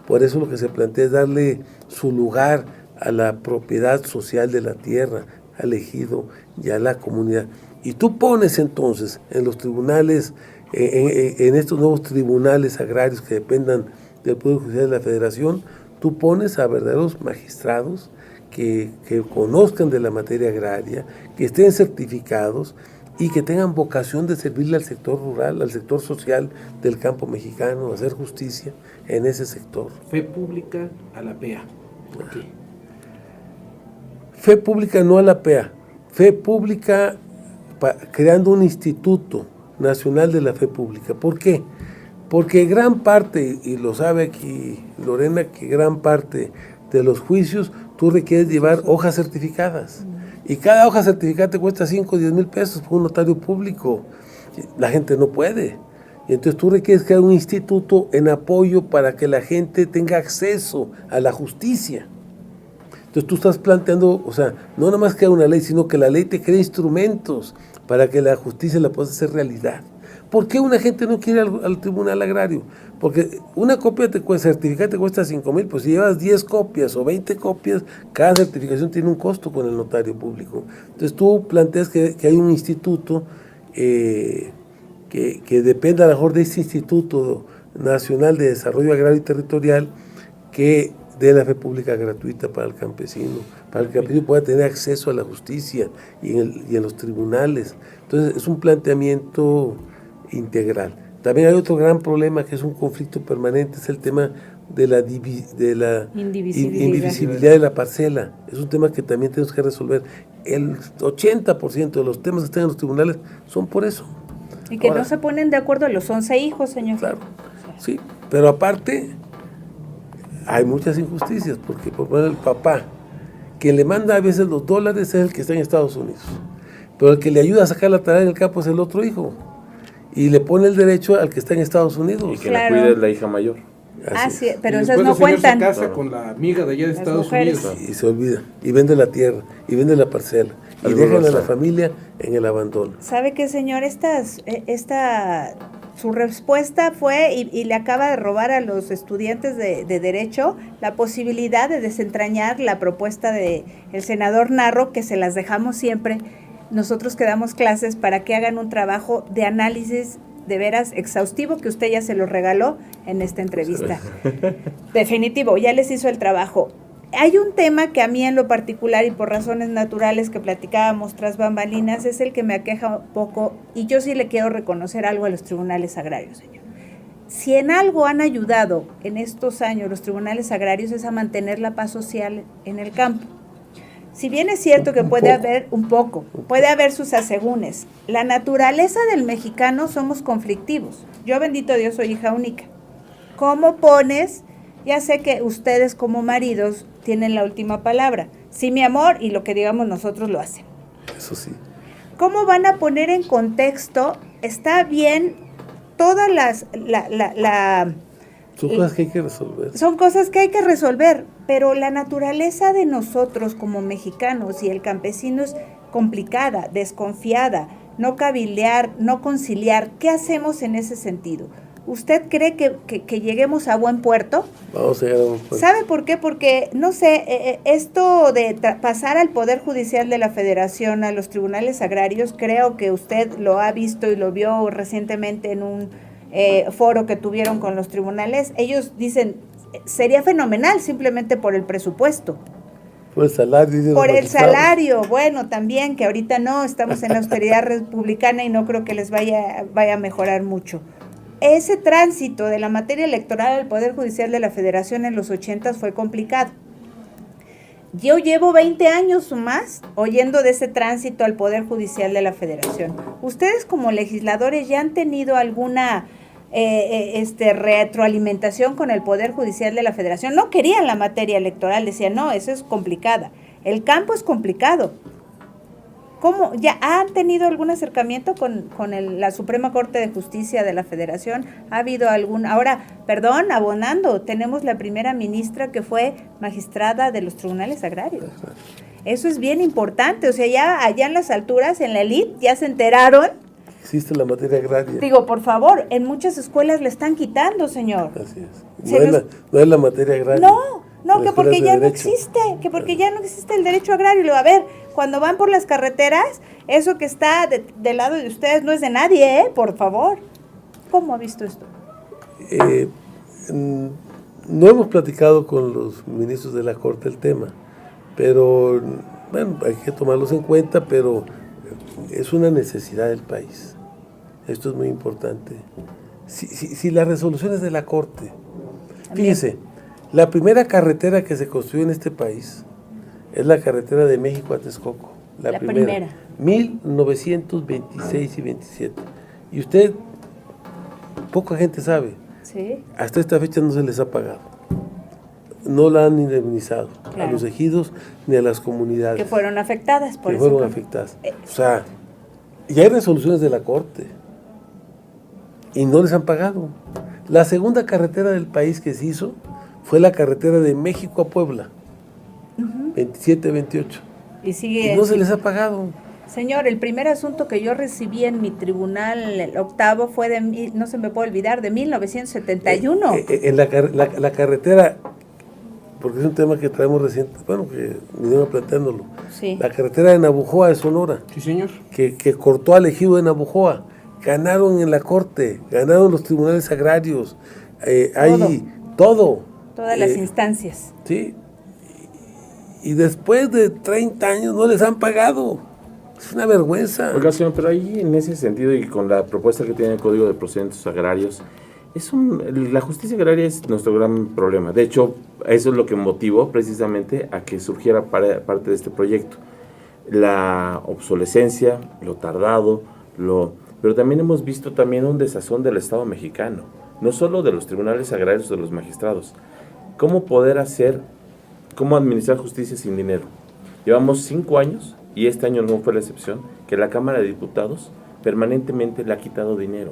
[SPEAKER 4] Por eso lo que se plantea es darle su lugar a la propiedad social de la tierra, al ejido y a la comunidad. Y tú pones entonces en los tribunales, en estos nuevos tribunales agrarios que dependan del Poder Judicial de la Federación, tú pones a verdaderos magistrados que conozcan de la materia agraria, que estén certificados y que tengan vocación de servirle al sector rural, al sector social del campo mexicano, hacer justicia en ese sector.
[SPEAKER 3] Fe pública a la PEA. ¿Por qué?
[SPEAKER 4] Fe pública no a la PEA, fe pública creando un instituto nacional de la fe pública. ¿Por qué? Porque gran parte, y lo sabe aquí Lorena, que gran parte de los juicios tú requieres llevar hojas certificadas. Y cada hoja certificada te cuesta 5 o 10 mil pesos por un notario público. La gente no puede. Y entonces tú requieres crear un instituto en apoyo para que la gente tenga acceso a la justicia. Entonces tú estás planteando, o sea, no nada más crear una ley, sino que la ley te crea instrumentos para que la justicia la puedas hacer realidad. ¿Por qué una gente no quiere ir al tribunal agrario? Porque una copia certificada te cuesta 5 mil, pues si llevas 10 copias o 20 copias, cada certificación tiene un costo con el notario público. Entonces tú planteas que hay un instituto que dependa a lo mejor de este Instituto Nacional de Desarrollo Agrario y Territorial, que dé la fe pública gratuita para el campesino, para que el campesino pueda tener acceso a la justicia y en los tribunales. Entonces es un planteamiento integral. También hay otro gran problema que es un conflicto permanente, es el tema de la indivisibilidad de la parcela. Es un tema que también tenemos que resolver. El 80% de los temas que están en los tribunales son por eso.
[SPEAKER 1] Y que ahora, no se ponen de acuerdo los 11 hijos, señor.
[SPEAKER 4] Claro, sí, pero aparte hay muchas injusticias, porque por ejemplo el papá, quien le manda a veces los dólares es el que está en Estados Unidos, pero el que le ayuda a sacar la tarea en el campo es el otro hijo, y le pone el derecho al que está en Estados Unidos.
[SPEAKER 2] Y que la cuida es la hija mayor.
[SPEAKER 1] Sí, pero esas no cuentan.
[SPEAKER 3] Se casa con la amiga de allá de Estados Unidos.
[SPEAKER 4] Y se olvida, y vende la tierra, y vende la parcela, y dejan a la familia en el abandono.
[SPEAKER 1] ¿Sabe qué, señor? Su respuesta fue, y le acaba de robar a los estudiantes de Derecho la posibilidad de desentrañar la propuesta del senador Narro, que se las dejamos siempre. Nosotros que damos clases para que hagan un trabajo de análisis de veras exhaustivo, que usted ya se lo regaló en esta entrevista. Definitivo, ya les hizo el trabajo. Hay un tema que a mí en lo particular y por razones naturales que platicábamos tras bambalinas es el que me aqueja un poco, y yo sí le quiero reconocer algo a los tribunales agrarios, señor. Si en algo han ayudado en estos años los tribunales agrarios es a mantener la paz social en el campo. Si bien es cierto que puede haber puede haber sus asegúnes, la naturaleza del mexicano somos conflictivos. Yo, bendito Dios, soy hija única. ¿Cómo pones? Ya sé que ustedes como maridos tienen la última palabra. Sí, mi amor, y lo que digamos nosotros lo hacen.
[SPEAKER 4] Eso sí.
[SPEAKER 1] ¿Cómo van a poner en contexto? Está bien todas
[SPEAKER 4] Son cosas que hay que resolver.
[SPEAKER 1] Son cosas que hay que resolver, pero la naturaleza de nosotros como mexicanos y el campesino es complicada, desconfiada, no cabildear, no conciliar. ¿Qué hacemos en ese sentido? ¿Usted cree que lleguemos a buen puerto?
[SPEAKER 4] Vamos a llegar a buen puerto.
[SPEAKER 1] ¿Sabe por qué? Porque, no sé, esto de pasar al Poder Judicial de la Federación, a los tribunales agrarios, creo que usted lo ha visto y lo vio recientemente en un foro que tuvieron con los tribunales. Ellos dicen, sería fenomenal simplemente por el presupuesto.
[SPEAKER 4] Por el salario.
[SPEAKER 1] Por el salario, bueno, también, que ahorita no, estamos en la austeridad republicana y no creo que les vaya a mejorar mucho. Ese tránsito de la materia electoral al Poder Judicial de la Federación en los 80 fue complicado. Yo llevo 20 años o más oyendo de ese tránsito al Poder Judicial de la Federación. ¿Ustedes como legisladores ya han tenido alguna retroalimentación con el Poder Judicial de la Federación? No querían la materia electoral, decían, no, eso es complicada. El campo es complicado. ¿Cómo? ¿Ya han tenido algún acercamiento con la Suprema Corte de Justicia de la Federación? ¿Ha habido algún? Ahora, perdón, abonando, tenemos la primera ministra que fue magistrada de los tribunales agrarios. Eso es bien importante, o sea, ya allá en las alturas, en la elite, ya se enteraron.
[SPEAKER 4] Existe la materia agraria.
[SPEAKER 1] Digo, por favor, en muchas escuelas le están quitando, señor.
[SPEAKER 4] Así es. No es la materia agraria.
[SPEAKER 1] No, que porque ya no existe, ya no existe el derecho agrario. Luego, a ver, cuando van por las carreteras, eso que está del lado de ustedes no es de nadie, por favor. ¿Cómo ha visto esto?
[SPEAKER 4] No hemos platicado con los ministros de la Corte el tema, pero bueno, hay que tomarlos en cuenta, pero es una necesidad del país. Esto es muy importante. Si las resoluciones de la Corte, fíjese, la primera carretera que se construyó en este país es la carretera de México a Texcoco. La primera. 1926 y 27. Y usted, poca gente sabe.
[SPEAKER 1] Sí.
[SPEAKER 4] Hasta esta fecha no se les ha pagado. No la han indemnizado a los ejidos ni a las comunidades.
[SPEAKER 1] Que fueron afectadas por eso.
[SPEAKER 4] O sea, ya hay resoluciones de la Corte y no les han pagado. La segunda carretera del país que se hizo fue la carretera de México a Puebla, 27-28.
[SPEAKER 1] Y
[SPEAKER 4] no se les ha pagado.
[SPEAKER 1] Señor, el primer asunto que yo recibí en mi tribunal, el octavo, fue no se me puede olvidar, de 1971.
[SPEAKER 4] En la carretera, porque es un tema que traemos reciente, bueno, que venimos planteándolo.
[SPEAKER 1] Sí.
[SPEAKER 4] La carretera de Navojoa de Sonora.
[SPEAKER 3] Sí, señor.
[SPEAKER 4] Que cortó al ejido de Navojoa. Ganaron en la Corte, ganaron los tribunales agrarios. Hay todo.
[SPEAKER 1] Todas las instancias.
[SPEAKER 4] Sí. Y después de 30 años no les han pagado. Es una vergüenza.
[SPEAKER 2] Oiga, señor, pero ahí en ese sentido y con la propuesta que tiene el Código de Procedimientos Agrarios, la justicia agraria es nuestro gran problema. De hecho, eso es lo que motivó precisamente a que surgiera parte de este proyecto. La obsolescencia, lo tardado, pero también hemos visto también un desazón del Estado mexicano, no solo de los tribunales agrarios, de los magistrados. ¿Cómo administrar justicia sin dinero? Llevamos 5 años, y este año no fue la excepción, que la Cámara de Diputados permanentemente le ha quitado dinero.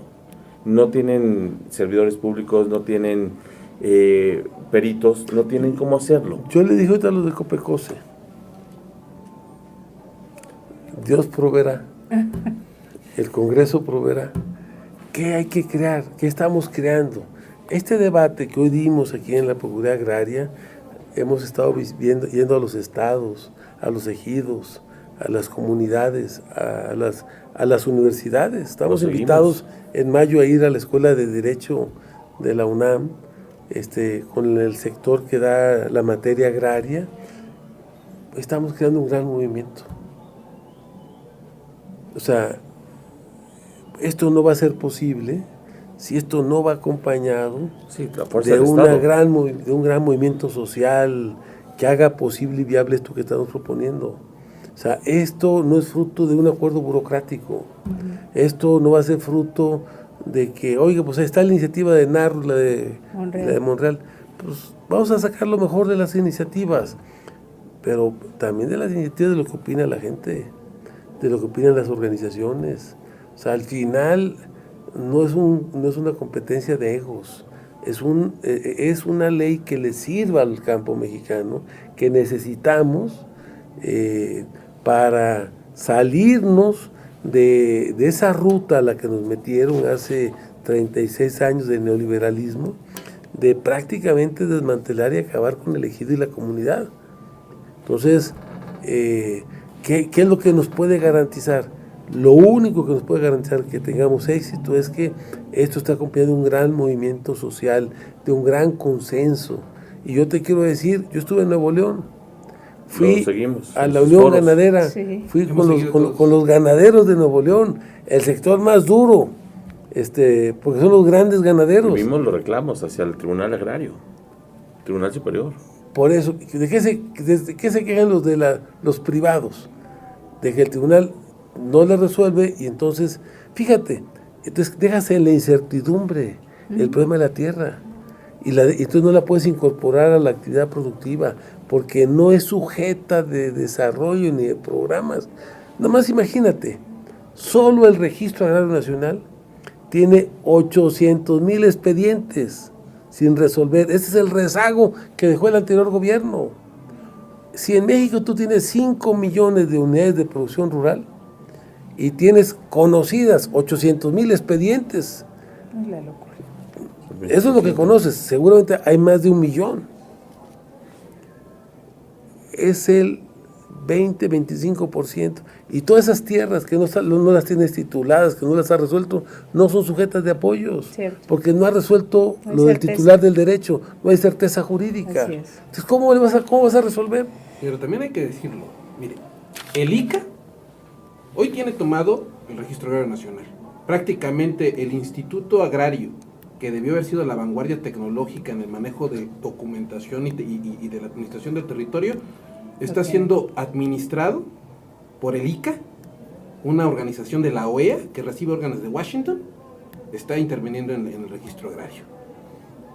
[SPEAKER 2] No tienen servidores públicos, no tienen peritos, no tienen cómo hacerlo.
[SPEAKER 4] Yo le dije ahorita a los de Copecose, Dios proveerá, el Congreso proveerá. ¿Qué hay que crear? ¿Qué estamos creando? Este debate que hoy dimos aquí en la Procuraduría Agraria, hemos estado yendo a los estados, a los ejidos, a las comunidades, a las universidades. Estamos invitados en mayo a ir a la Escuela de Derecho de la UNAM, con el sector que da la materia agraria. Estamos creando un gran movimiento. O sea, esto no va a ser posible si esto no va acompañado de un gran movimiento social que haga posible y viable esto que estamos proponiendo. O sea, esto no es fruto de un acuerdo burocrático. Esto no va a ser fruto de que, oiga, pues ahí está la iniciativa de NARU, la de Monreal. Pues vamos a sacar lo mejor de las iniciativas, pero también de las iniciativas de lo que opina la gente, de lo que opinan las organizaciones. O sea, al final no es una competencia de egos, es una ley que le sirva al campo mexicano, que necesitamos para salirnos de esa ruta a la que nos metieron hace 36 años de neoliberalismo, de prácticamente desmantelar y acabar con el ejido y la comunidad. Entonces, ¿qué es lo que nos puede garantizar? Lo único que nos puede garantizar que tengamos éxito es que esto está acompañado de un gran movimiento social, de un gran consenso. Y yo te quiero decir, yo estuve en Nuevo León, fui a la Unión Ganadera,
[SPEAKER 1] sí.
[SPEAKER 4] Fui con los ganaderos de Nuevo León, el sector más duro, porque son los grandes ganaderos.
[SPEAKER 2] Y vimos los reclamos hacia el Tribunal Agrario, Tribunal Superior.
[SPEAKER 4] Por eso, ¿de qué se quejan los privados? De que el tribunal no le resuelve y entonces, fíjate, entonces déjase en la incertidumbre el problema de la tierra y entonces no la puedes incorporar a la actividad productiva porque no es sujeta de desarrollo ni de programas. Nada más imagínate, solo el Registro Agrario Nacional tiene 800,000 expedientes sin resolver. Ese es el rezago que dejó el anterior gobierno. Si en México tú tienes 5 millones de unidades de producción rural y tienes conocidas 800,000 expedientes,
[SPEAKER 1] Es la locura.
[SPEAKER 4] eso es lo que conoces, seguramente hay más de 1 millón. Es el 20-25%. Y todas esas tierras que no las tienes tituladas, que no las has resuelto, no son sujetas de apoyos.
[SPEAKER 1] Cierto.
[SPEAKER 4] Porque no has resuelto
[SPEAKER 1] No hay
[SPEAKER 4] lo del
[SPEAKER 1] certeza.
[SPEAKER 4] titular del derecho, no hay certeza jurídica.
[SPEAKER 1] Así es.
[SPEAKER 4] Entonces, ¿cómo vas a resolver?
[SPEAKER 3] Pero también hay que decirlo, mire, el ICA hoy tiene tomado el Registro Agrario Nacional. Prácticamente el Instituto Agrario, que debió haber sido la vanguardia tecnológica en el manejo de documentación y de la administración del territorio, está siendo administrado por el ICA, una organización de la OEA que recibe órganos de Washington, está interviniendo en el registro agrario.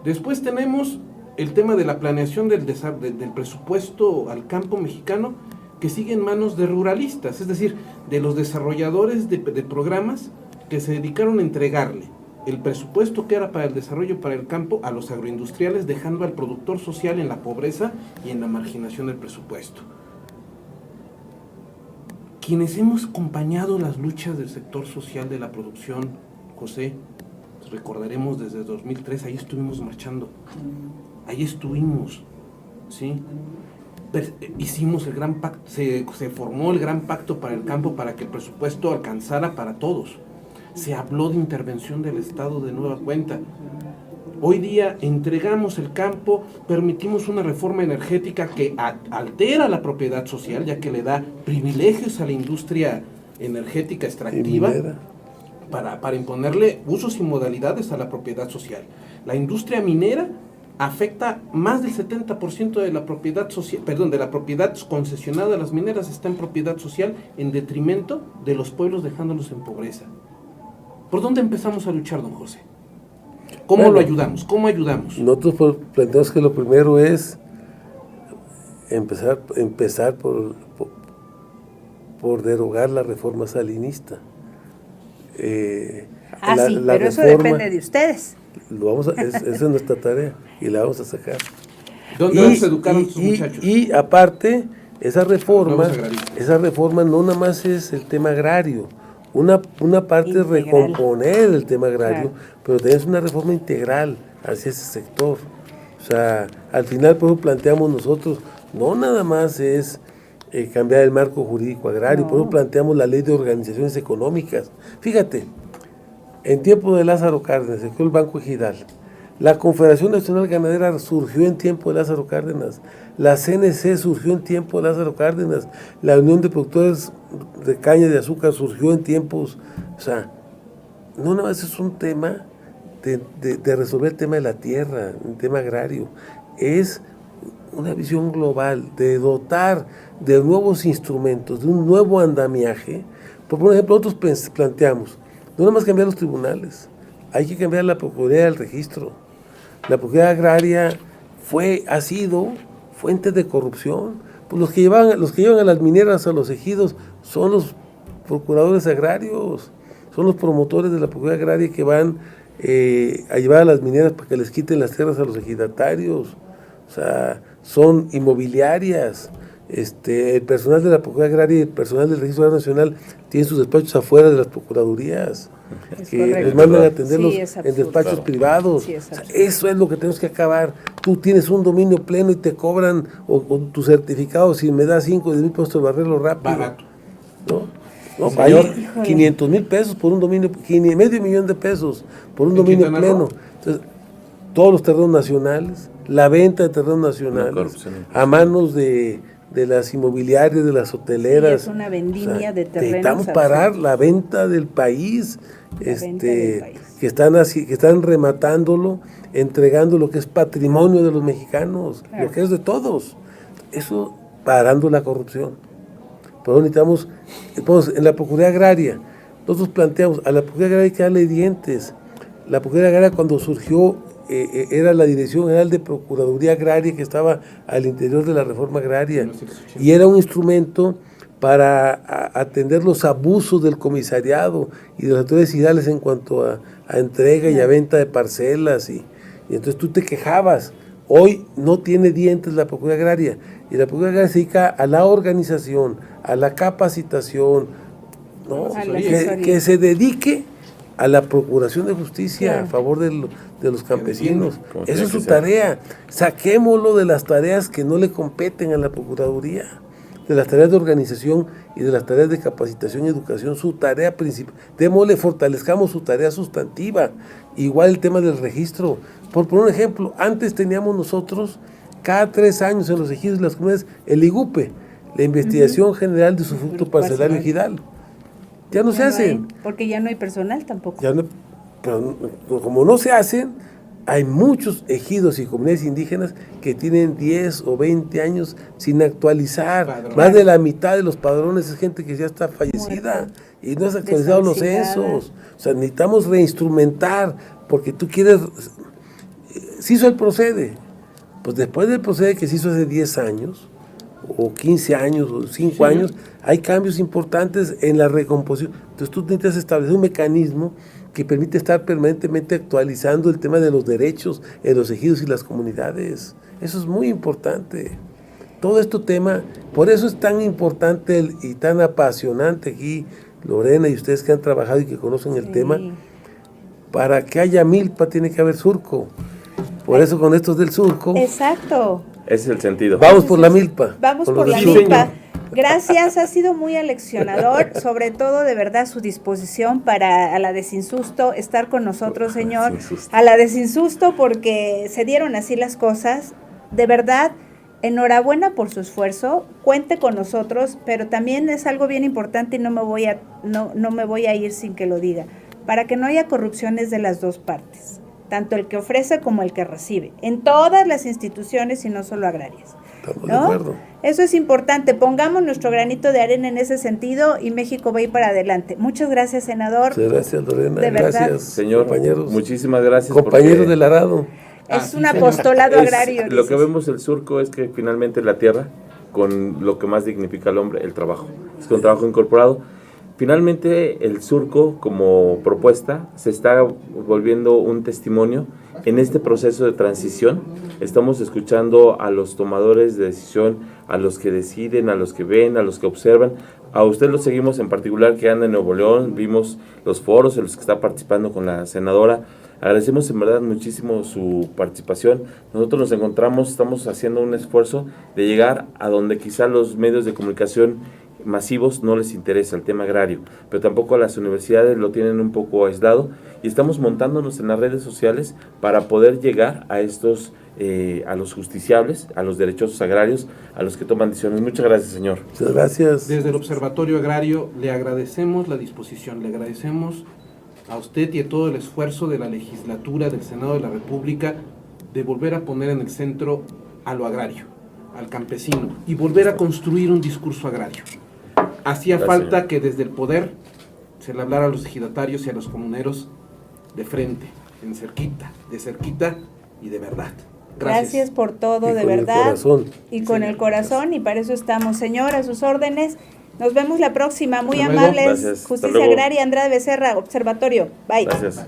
[SPEAKER 3] Después tenemos el tema de la planeación del presupuesto al campo mexicano, que sigue en manos de ruralistas, es decir, de los desarrolladores de programas que se dedicaron a entregarle el presupuesto que era para el desarrollo para el campo a los agroindustriales, dejando al productor social en la pobreza y en la marginación del presupuesto. Quienes hemos acompañado las luchas del sector social de la producción, José, recordaremos desde 2003, ahí estuvimos marchando, ahí estuvimos, ¿sí? Hicimos el gran pacto, se formó el gran pacto para el campo para que el presupuesto alcanzara para todos. Se habló de intervención del Estado de nueva cuenta. Hoy día entregamos el campo, permitimos una reforma energética que altera la propiedad social, ya que le da privilegios a la industria energética extractiva para imponerle usos y modalidades a la propiedad social. La industria minera afecta más del 70% de la propiedad social, de la propiedad concesionada a las mineras está en propiedad social en detrimento de los pueblos, dejándolos en pobreza. ¿Por dónde empezamos a luchar, don José? ¿Cómo lo ayudamos? ¿Cómo ayudamos?
[SPEAKER 4] Nosotros planteamos que lo primero es empezar por derogar la reforma salinista.
[SPEAKER 1] Pero eso depende de ustedes.
[SPEAKER 4] Esa es nuestra tarea y la vamos a sacar.
[SPEAKER 3] ¿Dónde vamos a educar a nuestros muchachos?
[SPEAKER 4] Y aparte, esa reforma no nada más es el tema agrario. Una parte es recomponer el tema agrario, pero también es una reforma integral hacia ese sector. O sea, al final, por eso planteamos nosotros, no nada más es cambiar el marco jurídico agrario, por eso planteamos la ley de organizaciones económicas. Fíjate, en tiempo de Lázaro Cárdenas, se creó el Banco Ejidal. La Confederación Nacional Ganadera surgió en tiempo de Lázaro Cárdenas. La CNC surgió en tiempo de Lázaro Cárdenas. La Unión de Productores de Caña de Azúcar surgió en tiempos... O sea, no nada más es un tema de resolver el tema de la tierra, un tema agrario. Es una visión global de dotar de nuevos instrumentos, de un nuevo andamiaje. Por ejemplo, nosotros planteamos, no nada más cambiar los tribunales, hay que cambiar la Procuraduría del Registro. La Procuraduría Agraria ha sido fuente de corrupción. Pues los que llevan a las mineras a los ejidos son los procuradores agrarios, son los promotores de la Procuraduría Agraria que van a llevar a las mineras para que les quiten las tierras a los ejidatarios. O sea, son inmobiliarias. El personal de la Procuraduría Agraria y el personal del Registro Agrario Nacional tienen sus despachos afuera de las procuradurías, que les mandan a atenderlos en despachos privados.
[SPEAKER 1] Sí,
[SPEAKER 4] o sea, eso es lo que tenemos que acabar. Tú tienes un dominio pleno y te cobran o tu certificado, si me das 5 o 10 mil pesos de barrerlo rápido.
[SPEAKER 3] Barato.
[SPEAKER 4] No,
[SPEAKER 3] Señor.
[SPEAKER 4] hay 500 mil pesos por un dominio, medio millón de pesos por un dominio
[SPEAKER 3] Quintana
[SPEAKER 4] pleno.
[SPEAKER 3] Roo.
[SPEAKER 4] Entonces, todos los terrenos nacionales, la venta de terrenos nacionales, a manos de las inmobiliarias, de las hoteleras.
[SPEAKER 1] Sí, es una vendimia de terrenos.
[SPEAKER 4] Necesitamos parar la venta del país,
[SPEAKER 1] venta del país.
[SPEAKER 4] que están rematándolo, entregando lo que es patrimonio de los mexicanos,
[SPEAKER 1] Claro.
[SPEAKER 4] lo que es de todos. Eso parando la corrupción. Pero necesitamos, en la Procuraduría Agraria, nosotros planteamos, a la Procuraduría Agraria hay que darle dientes. La Procuraduría Agraria cuando surgió era la Dirección General de Procuraduría Agraria que estaba al interior de la reforma agraria y era un instrumento para atender los abusos del comisariado y de las autoridades cidales en cuanto a entrega y a venta de parcelas y entonces tú te quejabas. Hoy no tiene dientes la Procuraduría Agraria y la Procuraduría Agraria se dedica a la organización, a la capacitación, ¿no? que se dedique a la procuración de justicia a favor de los campesinos. Esa es su tarea. Saquémoslo de las tareas que no le competen a la Procuraduría, de las tareas de organización y de las tareas de capacitación y educación, su tarea principal. Démosle, fortalezcamos su tarea sustantiva. Igual el tema del registro. Por poner un ejemplo, antes teníamos nosotros cada 3 años en los ejidos y las comunidades el IGUPE, la Investigación General de Usufructo Parcelario Ejidal. Ya no se hacen.
[SPEAKER 1] Porque ya no hay personal tampoco.
[SPEAKER 4] Pero como no se hacen, hay muchos ejidos y comunidades indígenas que tienen 10 o 20 años sin actualizar.
[SPEAKER 3] Padrón.
[SPEAKER 4] Más de la mitad de los padrones es gente que ya está fallecida y no has actualizado los censos. O sea, necesitamos reinstrumentar, porque tú quieres... Se hizo el procede. Pues después del procede que se hizo hace 10 años, o 15 años, o 5 años, hay cambios importantes en la recomposición. Entonces tú necesitas establecer un mecanismo que permite estar permanentemente actualizando el tema de los derechos en los ejidos y las comunidades. Eso es muy importante. Todo este tema, por eso es tan importante y tan apasionante aquí, Lorena y ustedes que han trabajado y que conocen el tema. Para que haya milpa tiene que haber surco. Por eso con estos del surco...
[SPEAKER 1] Exacto.
[SPEAKER 2] Ese es el sentido.
[SPEAKER 4] Vamos por la milpa.
[SPEAKER 1] Vamos por la milpa. Gracias, ha sido muy aleccionador, sobre todo de verdad su disposición para a la Desinsusto estar con nosotros, señor. A la Desinsusto porque se dieron así las cosas. De verdad, enhorabuena por su esfuerzo, cuente con nosotros, pero también es algo bien importante y no me voy a ir sin que lo diga, para que no haya corrupciones de las dos partes, tanto el que ofrece como el que recibe, en todas las instituciones y no solo agrarias.
[SPEAKER 4] Estamos
[SPEAKER 1] ¿no?
[SPEAKER 4] de acuerdo.
[SPEAKER 1] Eso es importante, pongamos nuestro granito de arena en ese sentido y México va a ir para adelante. Muchas gracias, senador.
[SPEAKER 4] Muchas gracias, Lorena.
[SPEAKER 1] De verdad.
[SPEAKER 4] Gracias,
[SPEAKER 2] señor,
[SPEAKER 4] compañeros.
[SPEAKER 2] Muchísimas gracias.
[SPEAKER 4] Compañeros del arado.
[SPEAKER 1] Es un apostolado agrario.
[SPEAKER 2] Lo que vemos el surco es que finalmente la tierra, con lo que más dignifica al hombre, el trabajo. Es con trabajo incorporado. Finalmente el surco como propuesta se está volviendo un testimonio en este proceso de transición. Estamos escuchando a los tomadores de decisión, a los que deciden, a los que ven, a los que observan. A usted lo seguimos en particular que anda en Nuevo León, vimos los foros en los que está participando con la senadora. Agradecemos en verdad muchísimo su participación. Nosotros nos encontramos, estamos haciendo un esfuerzo de llegar a donde quizá los medios de comunicación masivos no les interesa el tema agrario, pero tampoco a las universidades lo tienen un poco aislado y estamos montándonos en las redes sociales para poder llegar a estos, a los justiciables, a los derechosos agrarios, a los que toman decisiones. Muchas gracias, señor.
[SPEAKER 4] Muchas gracias.
[SPEAKER 3] Desde el Observatorio Agrario le agradecemos la disposición, le agradecemos a usted y a todo el esfuerzo de la legislatura del Senado de la República de volver a poner en el centro a lo agrario, al campesino y volver a construir un discurso agrario. Hacía falta
[SPEAKER 2] señor.
[SPEAKER 3] que desde el poder se le hablara a los ejidatarios y a los comuneros de frente, de cerquita y de verdad.
[SPEAKER 1] Gracias por todo,
[SPEAKER 4] Y
[SPEAKER 1] de
[SPEAKER 4] con el
[SPEAKER 1] verdad.
[SPEAKER 4] corazón.
[SPEAKER 1] Y con el corazón, y para eso estamos. Señor, a sus órdenes. Nos vemos la próxima. Muy
[SPEAKER 3] Hasta luego.
[SPEAKER 1] amables.
[SPEAKER 2] Gracias. Hasta
[SPEAKER 1] Justicia
[SPEAKER 2] luego.
[SPEAKER 1] Agraria, Andrade Becerra, Observatorio. Bye.
[SPEAKER 2] Gracias.